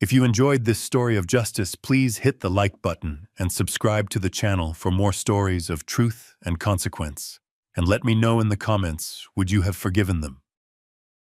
If you enjoyed this story of justice, please hit the like button and subscribe to the channel for more stories of truth and consequence. And let me know in the comments, would you have forgiven them?